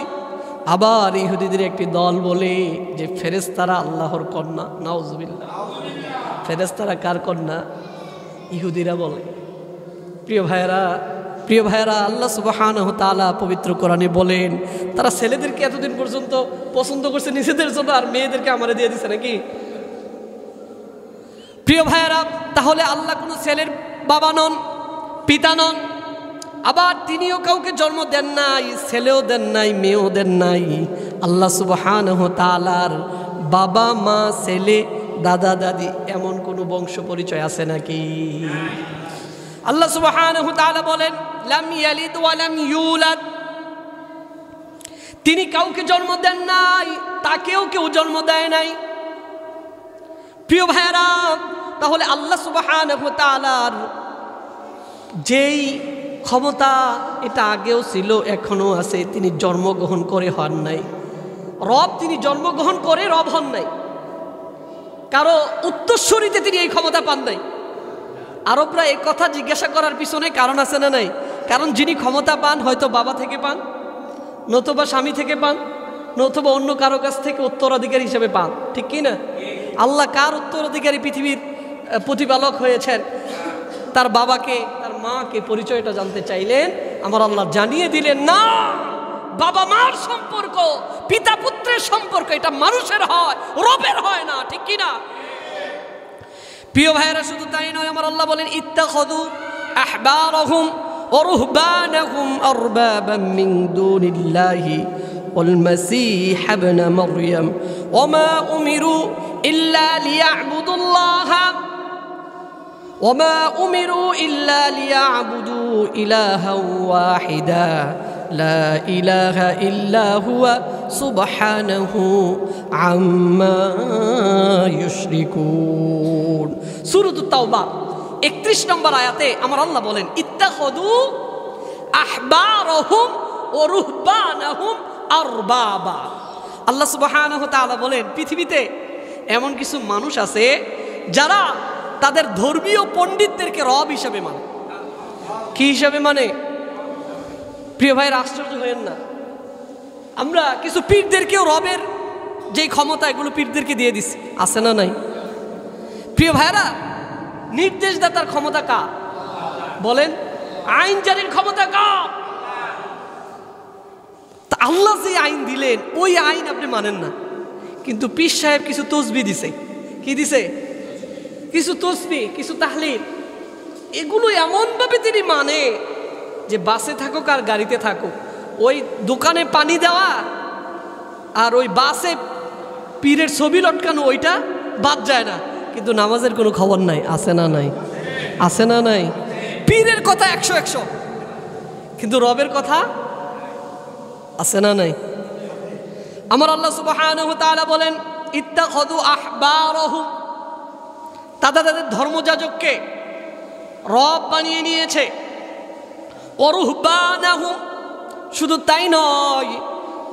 আবার ইহুদিদের একটি দল বলে যে ফেরেশতারা আল্লাহর কন্যা। নাউজুবিল্লাহ। ফেরেশতারা কার কন্যা? ইহুদিরা বলে। প্রিয় ভাইয়েরা, আল্লাহ সুবহানাহু ওয়া তাআলা পবিত্র কোরআনে বলেন তারা ছেলেদেরকে এতদিন পর্যন্ত পছন্দ করছে নিজেদের জন্য, আর মেয়েদেরকে আমারে দিয়ে দিছে নাকি? প্রিয় ভাইয়েরা, তাহলে আল্লাহ কোনো ছেলের বাবা নন, পিতা নন, আবার তিনিও কাউকে জন্ম দেন নাই, ছেলেও দেন নাই, মেয়েও দেন নাই। আল্লাহ সুবহানাহু ওয়া তাআলার বাবা মা ছেলে দাদা দাদি এমন কোনো বংশ পরিচয় আছে নাকি? আল্লাহ সুবহানাহু ওয়া তাআলা বলেন লাম ইয়ালিদ ওয়া লাম ইউলাদ, তিনি কাউকে জন্ম দেন নাই, তাকেও কেউ জন্ম দেয় নাই। প্রিয় ভাইয়েরা, তাহলে আল্লাহ সুবহানাহু ওয়া তাআলার যেই ক্ষমতা, এটা আগেও ছিল এখনো আছে, তিনি জন্মগ্রহণ করে হন নাই রব, তিনি জন্মগ্রহণ করে রব হন নাই, কারো উত্তরসূরিতে তিনি এই ক্ষমতা পান নাই। আরবরা এই কথা জিজ্ঞাসা করার পিছনে কারণ আছে না নাই? কারণ যিনি ক্ষমতা পান হয়তো বাবা থেকে পান, নতুবা স্বামী থেকে পান, নতুবা অন্য কারো কাছ থেকে উত্তরাধিকারী হিসেবে পান, ঠিক কি না? আল্লাহ কার উত্তরাধিকারী পৃথিবীর প্রতিপালক হয়েছেন, তার বাবাকে, তার মাকে পরিচয়টা জানতে চাইলেন, আমার আল্লাহ জানিয়ে দিলেন না, বাবা মার সম্পর্ক, পিতা পুত্রের সম্পর্ক এটা মানুষের হয়, রবের হয় না, ঠিক কি না? প্রিয় ভাইয়েরা, শুধু তাই নয়, আমার আল্লাহ বলেন ইত্তাখাযু আহবারহুম ওয়া রুহবানাহুম আরবাবাম মিন দুনিল্লাহি ওয়াল মাসীহ ইবনে মারইয়াম ওয়া মা উমিরু ইল্লা লিয়া'বুদুল্লাহা ওয়া মা উমিরু ইল্লা লিয়া'বুদু ইলাহান ওয়াহিদা লা ইলাহা ইল্লা হুয়া সুবহানাহু আম্মা ইউশরিকুন। সূরাতুত তাওবা 31 নম্বর আয়াতে আমার আল্লাহ বলেন ইত্তাখাযু আহবারহুম ওয়া রুহবানাহুম আরবাবা। আল্লাহ সুবহানাহু ওয়া তাআলা বলেন পৃথিবীতে এমন কিছু মানুষ আছে যারা তাদের ধর্মীয় পণ্ডিতদেরকে রব হিসেবে মানে। কি হিসেবে মানে? প্রিয় ভাইয়ের, আশ্চর্য হয়েন না, আমরা কিছু পীরদেরকেও রবের যেই ক্ষমতা এগুলো পীরদেরকে দিয়ে দিছি, আছে না নাই? প্রিয় ভাইয়েরা, নির্দেশদাতার ক্ষমতা কার বলেন? আইন জারির ক্ষমতা কার? তা আল্লাহ যে আইন দিলেন ওই আইন আপনি মানেন না, কিন্তু পীর সাহেব কিছু তসবিহ দিছে। কি দিছে? কিছু তসবিহ, কিছু তাহলিল, এগুলো এমনভাবে তিনি মানে যে বাসে থাকুক আর গাড়িতে থাকুক, ওই দোকানে পানি দেওয়া আর ওই বাসে পীরের ছবি লটকানো ওইটা বাদ যায় না, কিন্তু নামাজের কোনো খবর নাই। আছে না নাই? আছে না নাই? পীরের কথা 100, কিন্তু রবের কথা আছে না নাই? আমার আল্লাহ সুবহানাহু ওয়া তাআলা বলেন ইত্তাখাযু আহবারহুম, তাদের ধর্মযাজককে রব বানিয়ে নিয়েছে, ওয়ারুহবানাহুম, শুধু তাই নয়,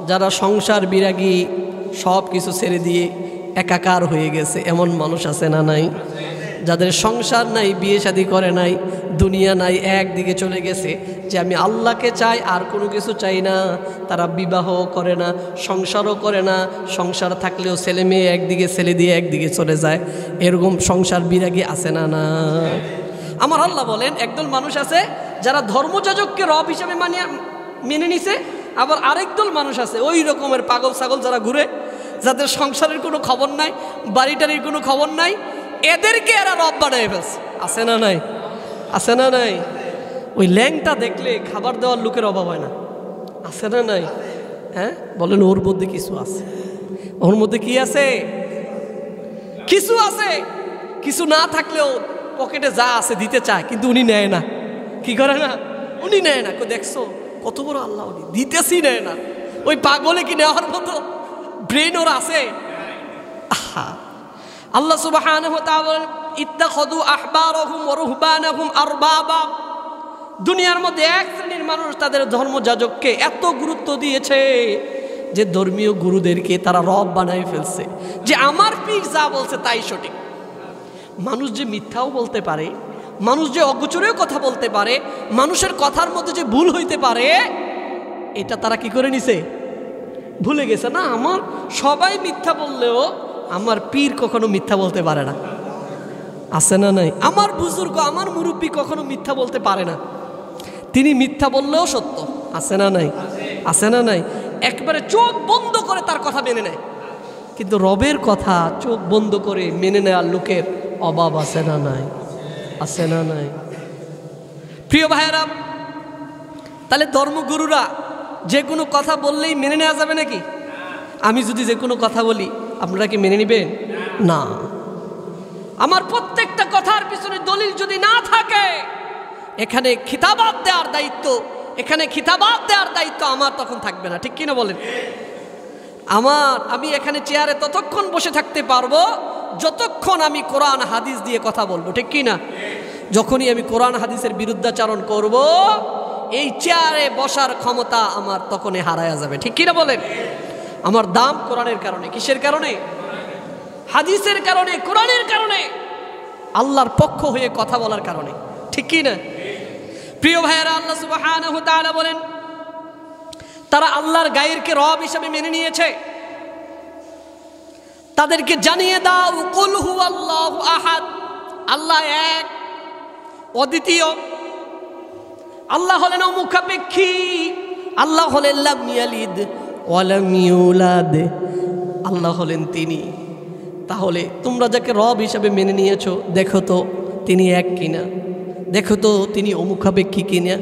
যারা সংসার বিরাগী, সব কিছু ছেড়ে দিয়ে একাকার হয়ে গেছে, এমন মানুষ আছে না নাই? যাদের সংসার নাই, বিয়ে শাদী করে নাই, দুনিয়া নাই, একদিকে চলে গেছে যে আমি আল্লাহকে চাই, আর কোনো কিছু চাই না। তারা বিবাহ করে না, সংসারও করে না, সংসার থাকলেও ছেলে মেয়ে একদিকে ছেলে দিয়ে একদিকে চলে যায়। এরকম সংসার বিরাগী আছে না না? আমার আল্লাহ বলেন একদল মানুষ আছে যারা ধর্মযাজককে রব হিসাবে মেনে নিছে, আবার আরেক দল মানুষ আছে ওই রকমের পাগল ছাগল যারা ঘুরে, যাদের সংসারের কোনো খবর নাই, বাড়িটারির কোনো খবর নাই, এদেরকে এরা রব বানায় ফেলছে। আছে না নাই? আছে না নাই? ওই ল্যাংটা দেখলে খাবার দেওয়ার লোকের অভাব হয় না। আছে না নাই? হ্যাঁ বলেন, ওর মধ্যে কিছু আছে। ওর মধ্যে কি আছে? কিছু আছে। কিছু না থাকলেও পকেটে যা আছে দিতে চায়, কিন্তু উনি নেয় না। কি করে না? উনি নেয় না। দেখছো কত বড় আল্লাহ, উনি দিতেছি নেয় না। ওই পাগলে কি নেওয়ার মতো ব্রেন ওর আছে? আহা, আল্লাহ সুবহানাহু ওয়া তাআলা বলেন ইত্তাখাযু আহবারহুম ওয়া রুহবানাহুম আরবাবা। দুনিয়ার মধ্যে এক শ্রেণীর মানুষ তাদের ধর্মযাজককে এত গুরুত্ব দিয়েছে যে ধর্মীয় গুরুদেরকে তারা রব বানায় ফেলছে, যে আমার পীর যা বলছে তাই সঠিক। মানুষ যে মিথ্যাও বলতে পারে, মানুষ যে অগোচরেও কথা বলতে পারে, মানুষের কথার মধ্যে যে ভুল হইতে পারে, এটা তারা কি করে নিছে? ভুলে গেছে। না, আমার সবাই মিথ্যা বললেও আমার পীর কখনো মিথ্যা বলতে পারে না। আছে না নাই? আমার বুজুর্গ, আমার মুরব্বী কখনো মিথ্যা বলতে পারে না। তিনি মিথ্যা বললেও সত্য। আছে না নাই? আছে না নাই? একবারে চোখ বন্ধ করে তার কথা মেনে নেয়। কিন্তু রবের কথা চোখ বন্ধ করে মেনে নেওয়ার লোকের অভাব আছে না নাই? আছে না নাই? প্রিয় ভাইয়েরা, তাহলে ধর্মগুরুরা যে কোনো কথা বললেই মেনে নেওয়া যাবে নাকি? আমি যদি যে কোনো কথা বলি আপনারা কি মেনে নেবেন? না। আমার প্রত্যেকটা কথার পিছনে দলিল যদি না থাকে, এখানে খিতাবাত দেওয়ার দায়িত্ব আমার তখন থাকবে না। ঠিক কিনা বলেন? আমি এখানে চেয়ারে ততক্ষণ বসে থাকতে পারবো যতক্ষণ আমি কোরআন হাদিস দিয়ে কথা বলবো। ঠিক কিনা? যখনই আমি কোরআন হাদিসের বিরুদ্ধাচারণ করব, এই চেয়ারে বসার ক্ষমতা আমার তখনই হারায়া যাবে। ঠিক কিনা বলেন? আমার দাম কোরআনের কারণে। কিসের কারণে? হাদিসের কারণে, কোরআনের কারণে, আল্লাহর পক্ষ হয়ে কথা বলার কারণে। ঠিক কিনা? প্রিয় ভাইয়েরা, আল্লাহ সুবহানাহু ওয়া তাআলা বলেন তারা আল্লাহর গায়রকে রব হিসেবে মেনে নিয়েছে। তাদেরকে জানিয়ে দাও, কুল হুয়াল্লাহু আহাদ, আল্লাহ এক, অদ্বিতীয়। আল্লাহ হলেন অমুখাপেক্ষী, আল্লাহ হলেন লাম ইয়ালিদ ওয়া লাম ইউলাদ, আল্লাহ হলেন তিনি। তাহলে তোমরা যাকে রব হিসাবে মেনে নিয়েছো, দেখো তো তিনি এক কিনা, দেখো তো তিনি অমুখাপেক্ষী কিনা,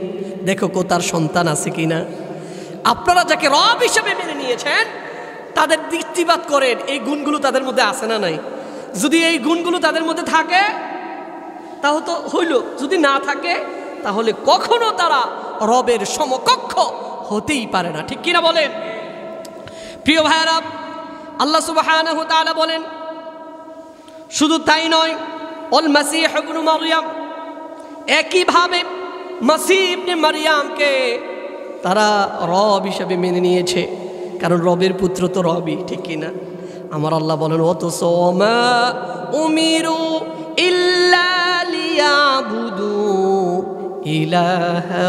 দেখো তো তার সন্তান আছে কিনা। আপনারা যাকে রব হিসাবে মেনে নিয়েছেন তাদের দৃষ্টিপাত করেন, এই গুণগুলো তাদের মধ্যে আছে না নাই? যদি এই গুণগুলো তাদের মধ্যে থাকে তাহলে তো হইল, যদি না থাকে তাহলে কখনো তারা রবের সমকক্ষ হতেই পারে না। ঠিক কিনা বলেন? প্রিয় ভাইয়েরা, আল্লাহ সুবহানাহু ওয়া তাআলা বলেন শুধু তাই নয়, অল মাসীহ ইবনে মারইয়াম, একইভাবে মাসীহ ইবনে মারইয়ামকে তারা রব হিসাবে মেনে নিয়েছে, কারণ রবের পুত্র তো রবই। ঠিক কিনা? আমার আল্লাহ বলেন অতস মা উমিরু ইল্লা লিয়াবুদু ইলাহা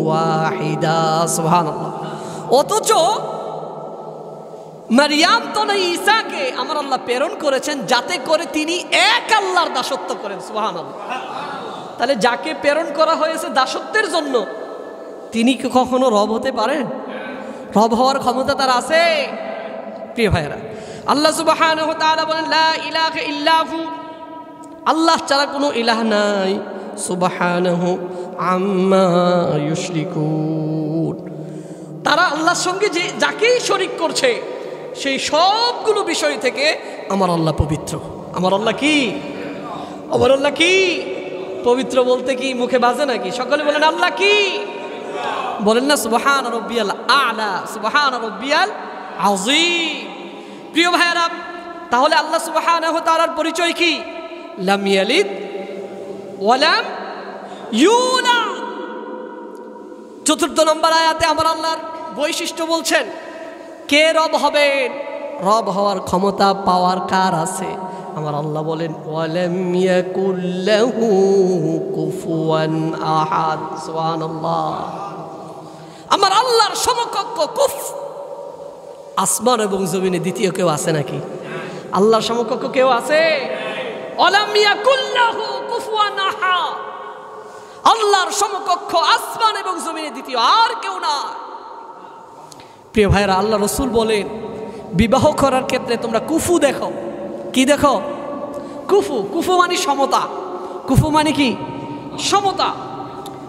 ওয়াহিদা। সুবহানাল্লাহ। অথচ মারিয়াম তো না, ঈসাকে আমার আল্লাহ প্রেরণ করেছেন যাতে করে তিনি এক আল্লাহর দাসত্ব করেন। সুবহানাল্লাহ। তাহলে যাকে প্রেরণ করা হয়েছে দাসত্বের জন্য, তিনি কি কখনো রব হতে পারেন? রব হওয়ার ক্ষমতা তার আছে? প্রিয় ভাইয়েরা, আল্লাহ সুবহানাহু ওয়া তাআলা বলেন লা ইলাহা ইল্লাহু, আল্লাহ ছাড়া কোনো ইলাহ নাই। সুবহানাহু আম্মা ইউশরিকুন, তারা আল্লাহর সঙ্গে যে যাকেই শরীক করছে সেই সবগুলো বিষয় থেকে আমার আল্লাহ পবিত্র। আমার আল্লাহ কি? আমার আল্লাহ কি? পবিত্র বলতে কি মুখে বাজে নাকি? সকলে বলেন আল্লাহ কি? বলেন না সুবহান রাব্বিয়াল আ'লা, সুবহান রাব্বিয়াল আযীম। প্রিয় ভাইয়েরা, তাহলে আল্লাহ সুবহানাহু ওয়া তাআলার পরিচয় কি? লাম ইয়ালিদ ওয়া লাম ইউলাদ, চতুর্থ নম্বর আয়াতে আমার আল্লাহর বৈশিষ্ট্য বলছেন, কে রব হবেন? রব হওয়ার ক্ষমতা পাওয়ার কার আছে? আমার আল্লাহ বলেন, ওয়ালাম ইয়াকুল লাহু কুফুয়ান আহাদ। সুবহানাল্লাহ। আমার আল্লাহর সমকক্ষ কুফ, আসমান এবং জমিনে দ্বিতীয় কেউ আছে নাকি? আল্লাহর সমকক্ষ কেউ আছে? ওয়ালাম ইয়াকুল লাহু কুফুয়ান আহাদ। আল্লাহর সমকক্ষ আসমান এবং জমিনে দ্বিতীয় আর কেউ না। প্রিয় ভাইরা, আল্লাহ রসুল বলেন, বিবাহ করার ক্ষেত্রে তোমরা কুফু দেখো। কি দেখো? কুফু। কুফু মানে সমতা। কুফু মানে কি? সমতা।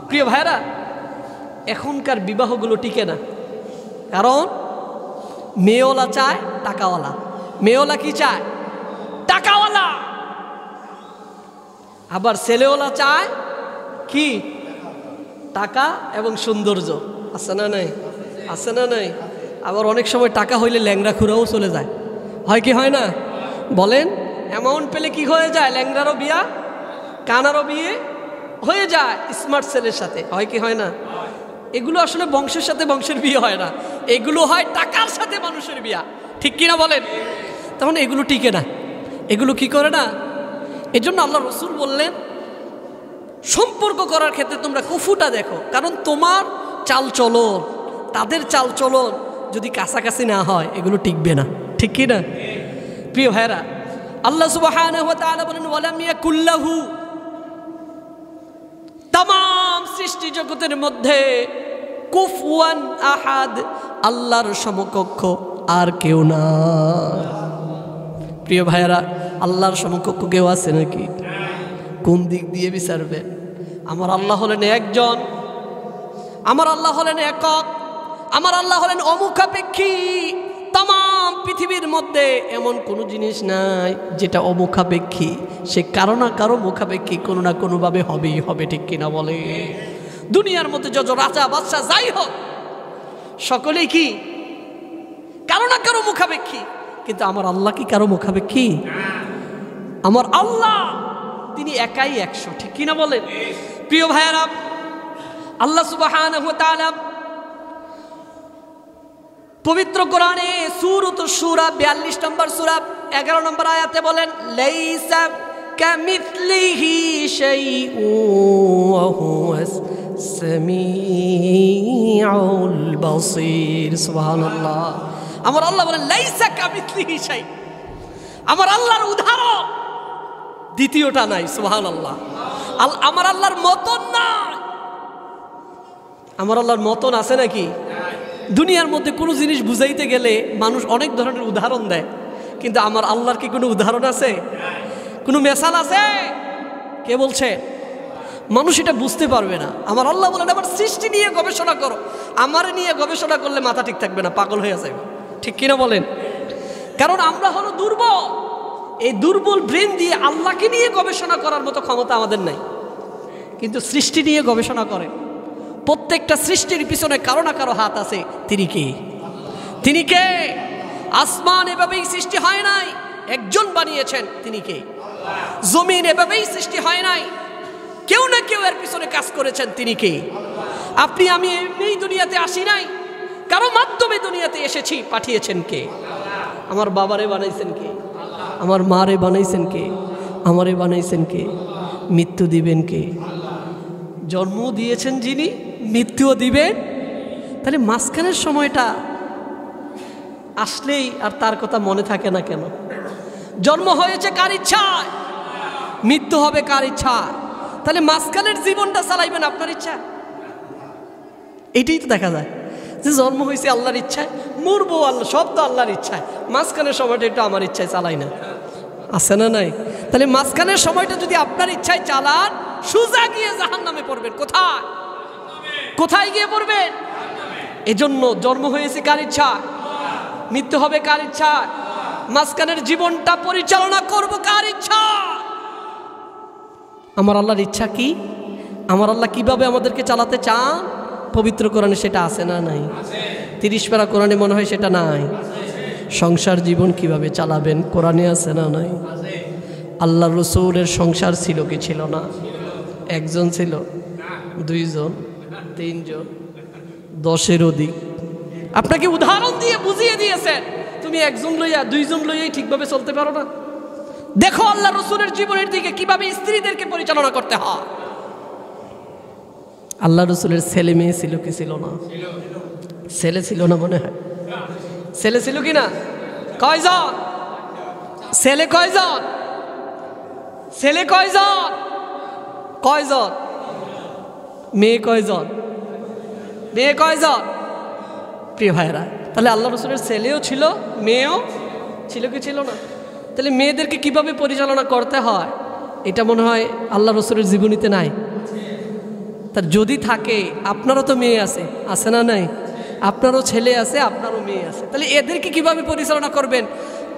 প্রিয় ভাইরা, এখনকার বিবাহগুলো টিকে না, কারণ মেয়েওয়ালা চায় টাকাওয়ালা। মেয়েওয়ালা কি চায়? টাকাওয়ালা। আবার ছেলেওয়ালা চায় কি? টাকা এবং সৌন্দর্য। আছে না নাই? আছে না নাই? আবার অনেক সময় টাকা হইলে ল্যাংড়া খুঁড়াও চলে যায়। হয় কি হয় না? বলেন, অ্যামাউন্ট পেলে কি হয়ে যায়? ল্যাংড়ারও বিয়া, কানারও বিয়ে হয়ে যায় স্মার্ট ছেলের সাথে। হয় কি হয় না? এগুলো আসলে বংশের সাথে বংশের বিয়ে হয় না, এগুলো হয় টাকার সাথে মানুষের বিয়া। ঠিক কিনা বলেন? তখন এগুলো টিকে না, এগুলো কি করে না। এজন্য আল্লাহ রসুল বললেন, সম্পর্ক করার ক্ষেত্রে তোমরা কুফুটা দেখো, কারণ তোমার চালচলন তাদের চালচলন যদি কাছাকাছি না হয় এগুলো টিকবে না। ঠিক কি না? প্রিয় ভাইরা, আল্লাহ সুবহানাহু ওয়া তাআলা বলেন, ওয়ালাম ইয়াকুল লাহু, তামাম সৃষ্টি জগতের মধ্যে কুফুয়ান আহাদ, আল্লাহর সমকক্ষ আর কেউ না। প্রিয় ভাইরা, আল্লাহর সমকক্ষ কেউ আছে নাকি? কোন দিক দিয়ে বিচারবেন? আমার আল্লাহ হলেন একজন, আমার আল্লাহ হলেন একক, আমার আল্লাহ হলেন অমুখাপেক্ষী। তামাম পৃথিবীর মধ্যে এমন কোনো জিনিস নাই যেটা অমুখাপেক্ষী। সে কারো না কারো মুখাপেক্ষী কোনো না কোনোভাবে হবেই হবে। ঠিক কিনা বলে? দুনিয়ার মধ্যে যত রাজা বাদশা যাই হোক, সকলেই কি কারো না কারো মুখাপেক্ষী। কিন্তু আমার আল্লাহ কি কারো মুখাপেক্ষী? আমার আল্লাহ তিনি একাই 100। ঠিক কিনা বলেন? প্রিয় ভাইয়ারা, আল্লাহ সুবহানাহু ওয়া তাআলা পবিত্র কোরআনে সূরাত সূরা 42 নম্বর সূরা 11 নম্বর আয়াতে বলেন, লাইসা কামিথলিহি শাইউন ওয়া হুয়াস সামিউল বাসীর। সুবহানাল্লাহ। আমার আল্লাহ বলেন, লাইসা কামিথলিহি শাই, আমার আল্লাহর উদাহরণ দ্বিতীয়টা নাই। সুবহানাল্লাহ। আমার আল্লাহর মতন নাই। আমার আল্লাহর মতন আছে নাকি? দুনিয়ার মধ্যে কোনো জিনিস বুঝাইতে গেলে মানুষ অনেক ধরনের উদাহরণ দেয়, কিন্তু আমার আল্লাহর কি কোনো উদাহরণ আছে? কোনো মেসাল আছে? কে বলছে? মানুষ এটা বুঝতে পারবে না। আমার আল্লাহ বলেন, আমার সৃষ্টি নিয়ে গবেষণা করো। আমার নিয়ে গবেষণা করলে মাথা ঠিক থাকবে না, পাগল হয়ে যাবে। ঠিক কিনা বলেন? কারণ আমরা হলো দুর্বল। এই দুর্বল ব্রেন দিয়ে আল্লাহকে নিয়ে গবেষণা করার মতো ক্ষমতা আমাদের নাই। কিন্তু সৃষ্টি নিয়ে গবেষণা করে। প্রত্যেকটা সৃষ্টির পিছনে কারো না কারো হাত আছে। তিনি কে? তিনি কে? আসমান এভাবেই সৃষ্টি হয় নাই, একজন বানিয়েছেন। তিনি কে? জমিন এভাবেই সৃষ্টি হয় নাই, কেউ না কেউ এর পিছনে কাজ করেছেন। তিনি কে? আপনি আমি এই দুনিয়াতে আসি নাই, কারো মাধ্যমে দুনিয়াতে এসেছি। পাঠিয়েছেন কে? আমার বাবারে বানাইছেন কে? আমার মারে বানাইছেন কে? আমারে বানাইছেন কে? মৃত্যু দিবেন কে? জন্ম দিয়েছেন যিনি, মৃত্যুও দিবেন। তাহলে মাঝখানের সময়টা আসলেই আর তার কথা মনে থাকে না কেন? জন্ম হয়েছে কার ইচ্ছায়, মৃত্যু হবে কার ইচ্ছায়। তাহলে মাঝখানের জীবনটা চালাইবেন আপনার ইচ্ছা? এটাই তো দেখা যায় যে জন্ম হয়েছে আল্লাহর ইচ্ছায়, মরবো আল্লাহ, সব তো আল্লাহর ইচ্ছায়। মাঝখানের সময়টা একটু আমার ইচ্ছায় চালাই না, আছে না নাই? তাহলে মাঝখানের সময়টা যদি আপনার ইচ্ছায় চালান, সোজা গিয়ে জাহান্নামে পড়বেন। কোথায়? কোথায় গিয়ে পড়বেন? এজন্য জন্ম হয়েছে কার ইচ্ছায়, মৃত্যু হবে কার ইচ্ছায়, মাঝখানের জীবনটা পরিচালনা করব কার ইচ্ছা? আমার আল্লাহর ইচ্ছা কি? আমার আল্লাহ কিভাবে আমাদেরকে চালাতে চান? পবিত্র কোরআনে সেটা আছে না নাই? 30 পারা কোরআনে মনে হয় সেটা নাই। সংসার জীবন কিভাবে চালাবেন কোরআনে আছে না নাই? আল্লাহ রসুলের সংসার ছিল কি ছিল না? একজন ছিল, 2 জন, 3 জন, 10-এর অধিক। আপনাকে উদাহরণ দিয়ে বুঝিয়ে দিয়েছেন, তুমি একজন লইয়া দুইজন লইয়াই ঠিকভাবে চলতে পারো না। দেখো আল্লাহ রসুলের জীবনের দিকে কিভাবে স্ত্রীদেরকে পরিচালনা করতে হয়। আল্লাহ রসুলের ছেলে মেয়ে ছিল কি ছিল না? ছেলে ছিল না মনে হয়, ছেলে ছিল কি না? কয়জন ছেলে? কয়জন ছেলে? কয়জন? কয়জন মেয়ে? কয়জন মেয়ে? কয়জন? প্রিয় ভাইরা, তাহলে আল্লাহ রসুলের ছেলেও ছিল, মেয়েও ছিল কি ছিল না? তাহলে মেয়েদেরকে কিভাবে পরিচালনা করতে হয় এটা মনে হয় আল্লাহ রসুলের জীবনীতে নাই। তার যদি থাকে, আপনারও তো মেয়ে আছে, আছে না নাই? আপনারও ছেলে আছে, আপনারও মেয়ে আছে, তাহলে এদেরকে কিভাবে পরিচালনা করবেন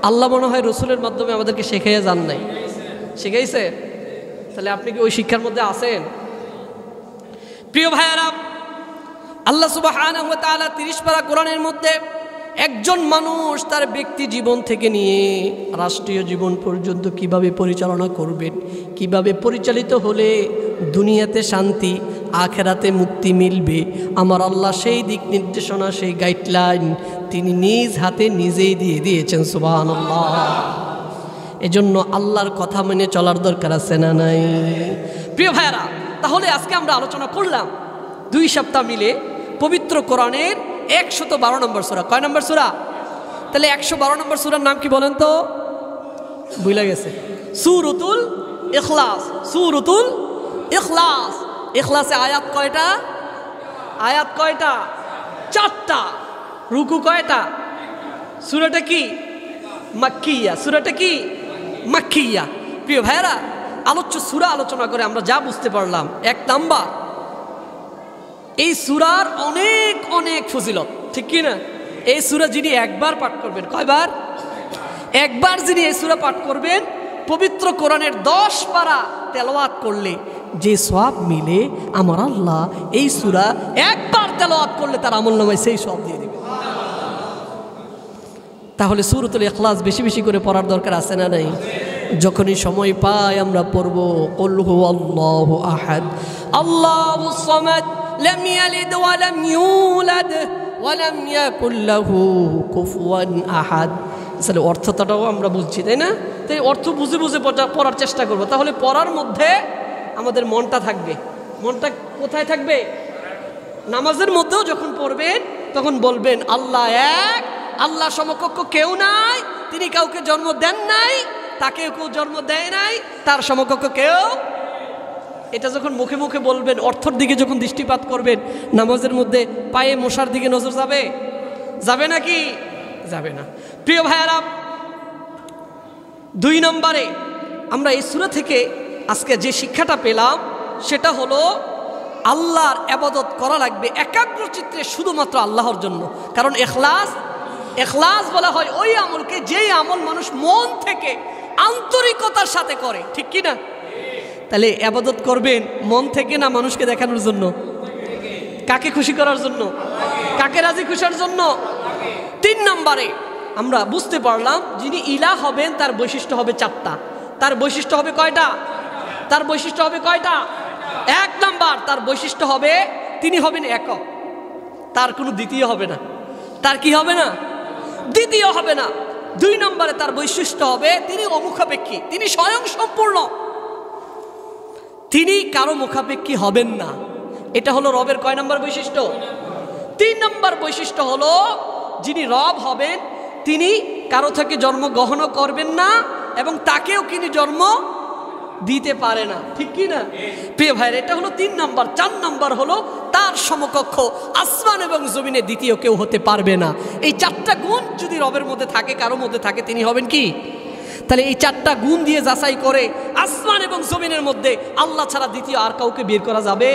আল্লাহ মনে হয় রসুলের মাধ্যমে আমাদেরকে শেখাইয়া যান নাই, শিখাইছে। তাহলে আপনি কি ওই শিক্ষার মধ্যে আছেন? প্রিয় ভাইয়ারা, আল্লাহ সুবহানাহু ওয়া তাআলা 30 পারা কোরআনের মধ্যে একজন মানুষ তার ব্যক্তি জীবন থেকে নিয়ে রাষ্ট্রীয় জীবন পর্যন্ত কিভাবে পরিচালনা করবেন, কিভাবে পরিচালিত হলে দুনিয়াতে শান্তি, আখেরাতে মুক্তি মিলবে, আমার আল্লাহ সেই দিক নির্দেশনা, সেই গাইডলাইন তিনি নিজ হাতে নিজেই দিয়ে দিয়েছেন। সুবহানাল্লাহ। এজন্য আল্লাহর কথা মেনে চলার দরকার আছে না নাই? প্রিয় ভাইয়ারা, তাহলে আজকে আমরা আলোচনা করলাম 2 সপ্তাহ মিলে পবিত্র কোরআনের 112 নম্বর সূরা। কয় নম্বর সূরা? তাহলে 112 নম্বর সূরার নাম কি বলেন তো? ভুলে গেছে। সূরাতুল ইখলাস। সূরাতুল ইখলাস। ইখলাসে আয়াত কয়টা? আয়াত কয়টা? 4টা। রুকু কয়টা? সূরাটা কি? মাক্কিয়া। সূরাটা কি? মাক্কিয়া। প্রিয় ভাইরা, আলোচ্য সূরা আলোচনা করে আমরা যা বুঝতে পারলাম, 1 নাম্বার, এই সূরার অনেক অনেক ফজিলত, ঠিক কি না? এই সূরা যিনি একবার পাঠ করবেন, কয়বার? একবার যিনি এই সূরা পাঠ করবেন, পবিত্র কোরআনের 10 পারা তেলাওয়াত করলে যে সওয়াব মিলে, আমার আল্লাহ এই সূরা একবার তেলাওয়াত করলে তার আমলনামায় সেই সওয়াব দিয়ে দিবে। তাহলে সূরাতুল ইখলাস বেশি বেশি করে পড়ার দরকার আছে না নাই? যখনই সময় পাই আমরা পড়ব কুল হুয়াল্লাহু আহাদ, আল্লাহুস সামাদ, লাম ইয়ালিদ ওয়া লাম ইউলাদ ওয়া লাম ইয়াকুল লাহু কুফুয়ান আহাদ। আসলে অর্থটাও আমরা বুঝছি, তাই না? তাই অর্থ বুঝে বুঝে পড়ার চেষ্টা করব। তাহলে পড়ার মধ্যে আমাদের মনটা থাকবে। মনটা কোথায় থাকবে? নামাজের মধ্যেও যখন পড়বেন তখন বলবেন আল্লাহ এক, আল্লাহ সমকক্ষ কেউ নাই, তিনি কাউকে জন্ম দেন নাই, তাকে কেউ জন্ম দেয় নাই, তার সমকক্ষ কেউ। এটা যখন মুখে মুখে বলবেন, অর্থের দিকে যখন দৃষ্টিপাত করবেন, নামাজের মধ্যে পায়ে মশার দিকে নজর যাবে? যাবে নাকি? যাবে না। প্রিয় ভাইয়ারা, 2 নম্বরে আমরা এই সূরা থেকে আজকে যে শিক্ষাটা পেলাম সেটা হলো আল্লাহর ইবাদত করা লাগবে একাগ্র চিত্তে শুধুমাত্র আল্লাহর জন্য। কারণ ইখলাস বলা হয় ওই আমলকে যেই আমল মানুষ মন থেকে আন্তরিকতার সাথে করে, ঠিক কি না? তাহলে ইবাদত করবেন মন থেকে না মানুষকে দেখানোর জন্য? কাকে খুশি করার জন্য? কাকে রাজি খুশির জন্য? 3 নম্বরে আমরা বুঝতে পারলাম যিনি ইলাহ হবেন তার বৈশিষ্ট্য হবে 4টা। তার বৈশিষ্ট্য হবে কয়টা? তার বৈশিষ্ট্য হবে কয়টা? 1 নাম্বার, তার বৈশিষ্ট্য হবে তিনি হবেন একক, তার কোনো দ্বিতীয় হবে না। তার কি হবে না? দ্বিতীয় হবে না। 2 নম্বরে তার বৈশিষ্ট্য হবে তিনি অমুখাপেক্ষী, তিনি স্বয়ং সম্পূর্ণ, তিনি কারো মুখাপেক্ষী হবেন না। এটা হলো রবের কয় নম্বর বৈশিষ্ট্য? 3 নম্বর বৈশিষ্ট্য হলো যিনি রব হবেন তিনি কারো থেকে জন্মগ্রহণ করবেন না এবং তাকেও তিনি জন্ম দিতে পারে না, ঠিক কি না? প্রিয় ভাইরা, এটা হলো 3 নম্বর। 4 নম্বর হলো তার সমকক্ষ আসমান এবং জমিনে দ্বিতীয় কেউ হতে পারবে না। এই 4টা গুণ যদি রবের মধ্যে থাকে, কারো মধ্যে থাকে, তিনি হবেন কি? তাহলে এই 4টা গুণ দিয়ে যাচাই করে আসমান এবং জমিনের মধ্যে আল্লাহ ছাড়া দ্বিতীয় আর কাউকে বের করা যাবে?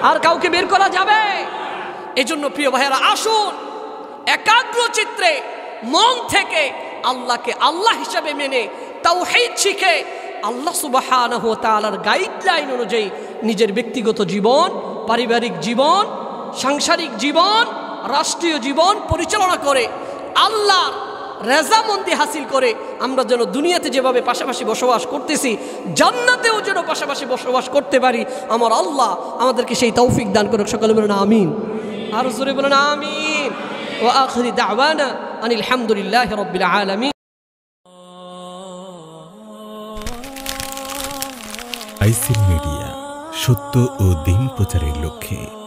আর কাউকে বের করা যাবে? এজন্য প্রিয় ভাইয়েরা, আসুন একাগ্র চিত্রে মন থেকে আল্লাহকে আল্লাহ হিসাবে মেনে তাওহীদ শিখে আল্লাহ সুবহানাহু ওয়া তাআলার গাইডলাইন অনুযায়ী নিজের ব্যক্তিগত জীবন, পারিবারিক জীবন, সাংসারিক জীবন, রাষ্ট্রীয় জীবন পরিচালনা করে আল্লাহর রেজামন্দি হাসিল করে আমরা যেন দুনিয়াতে যেভাবে পাশাপাশি বসবাস করতেছি জান্নাতেও যেন পাশাপাশি বসবাস করতে পারি। আমার আল্লাহ আমাদেরকে সেই তৌফিক দান করুক। সকলে বলুন আমিন। আর জোরে বলেন আমিন। ওয়া আখিরি দাওয়ানা আনিল হামদুলিল্লাহি রাব্বিল আলামিন। আইসিল মিডিয়া, সত্য ও দিন প্রচারের লক্ষ্যে।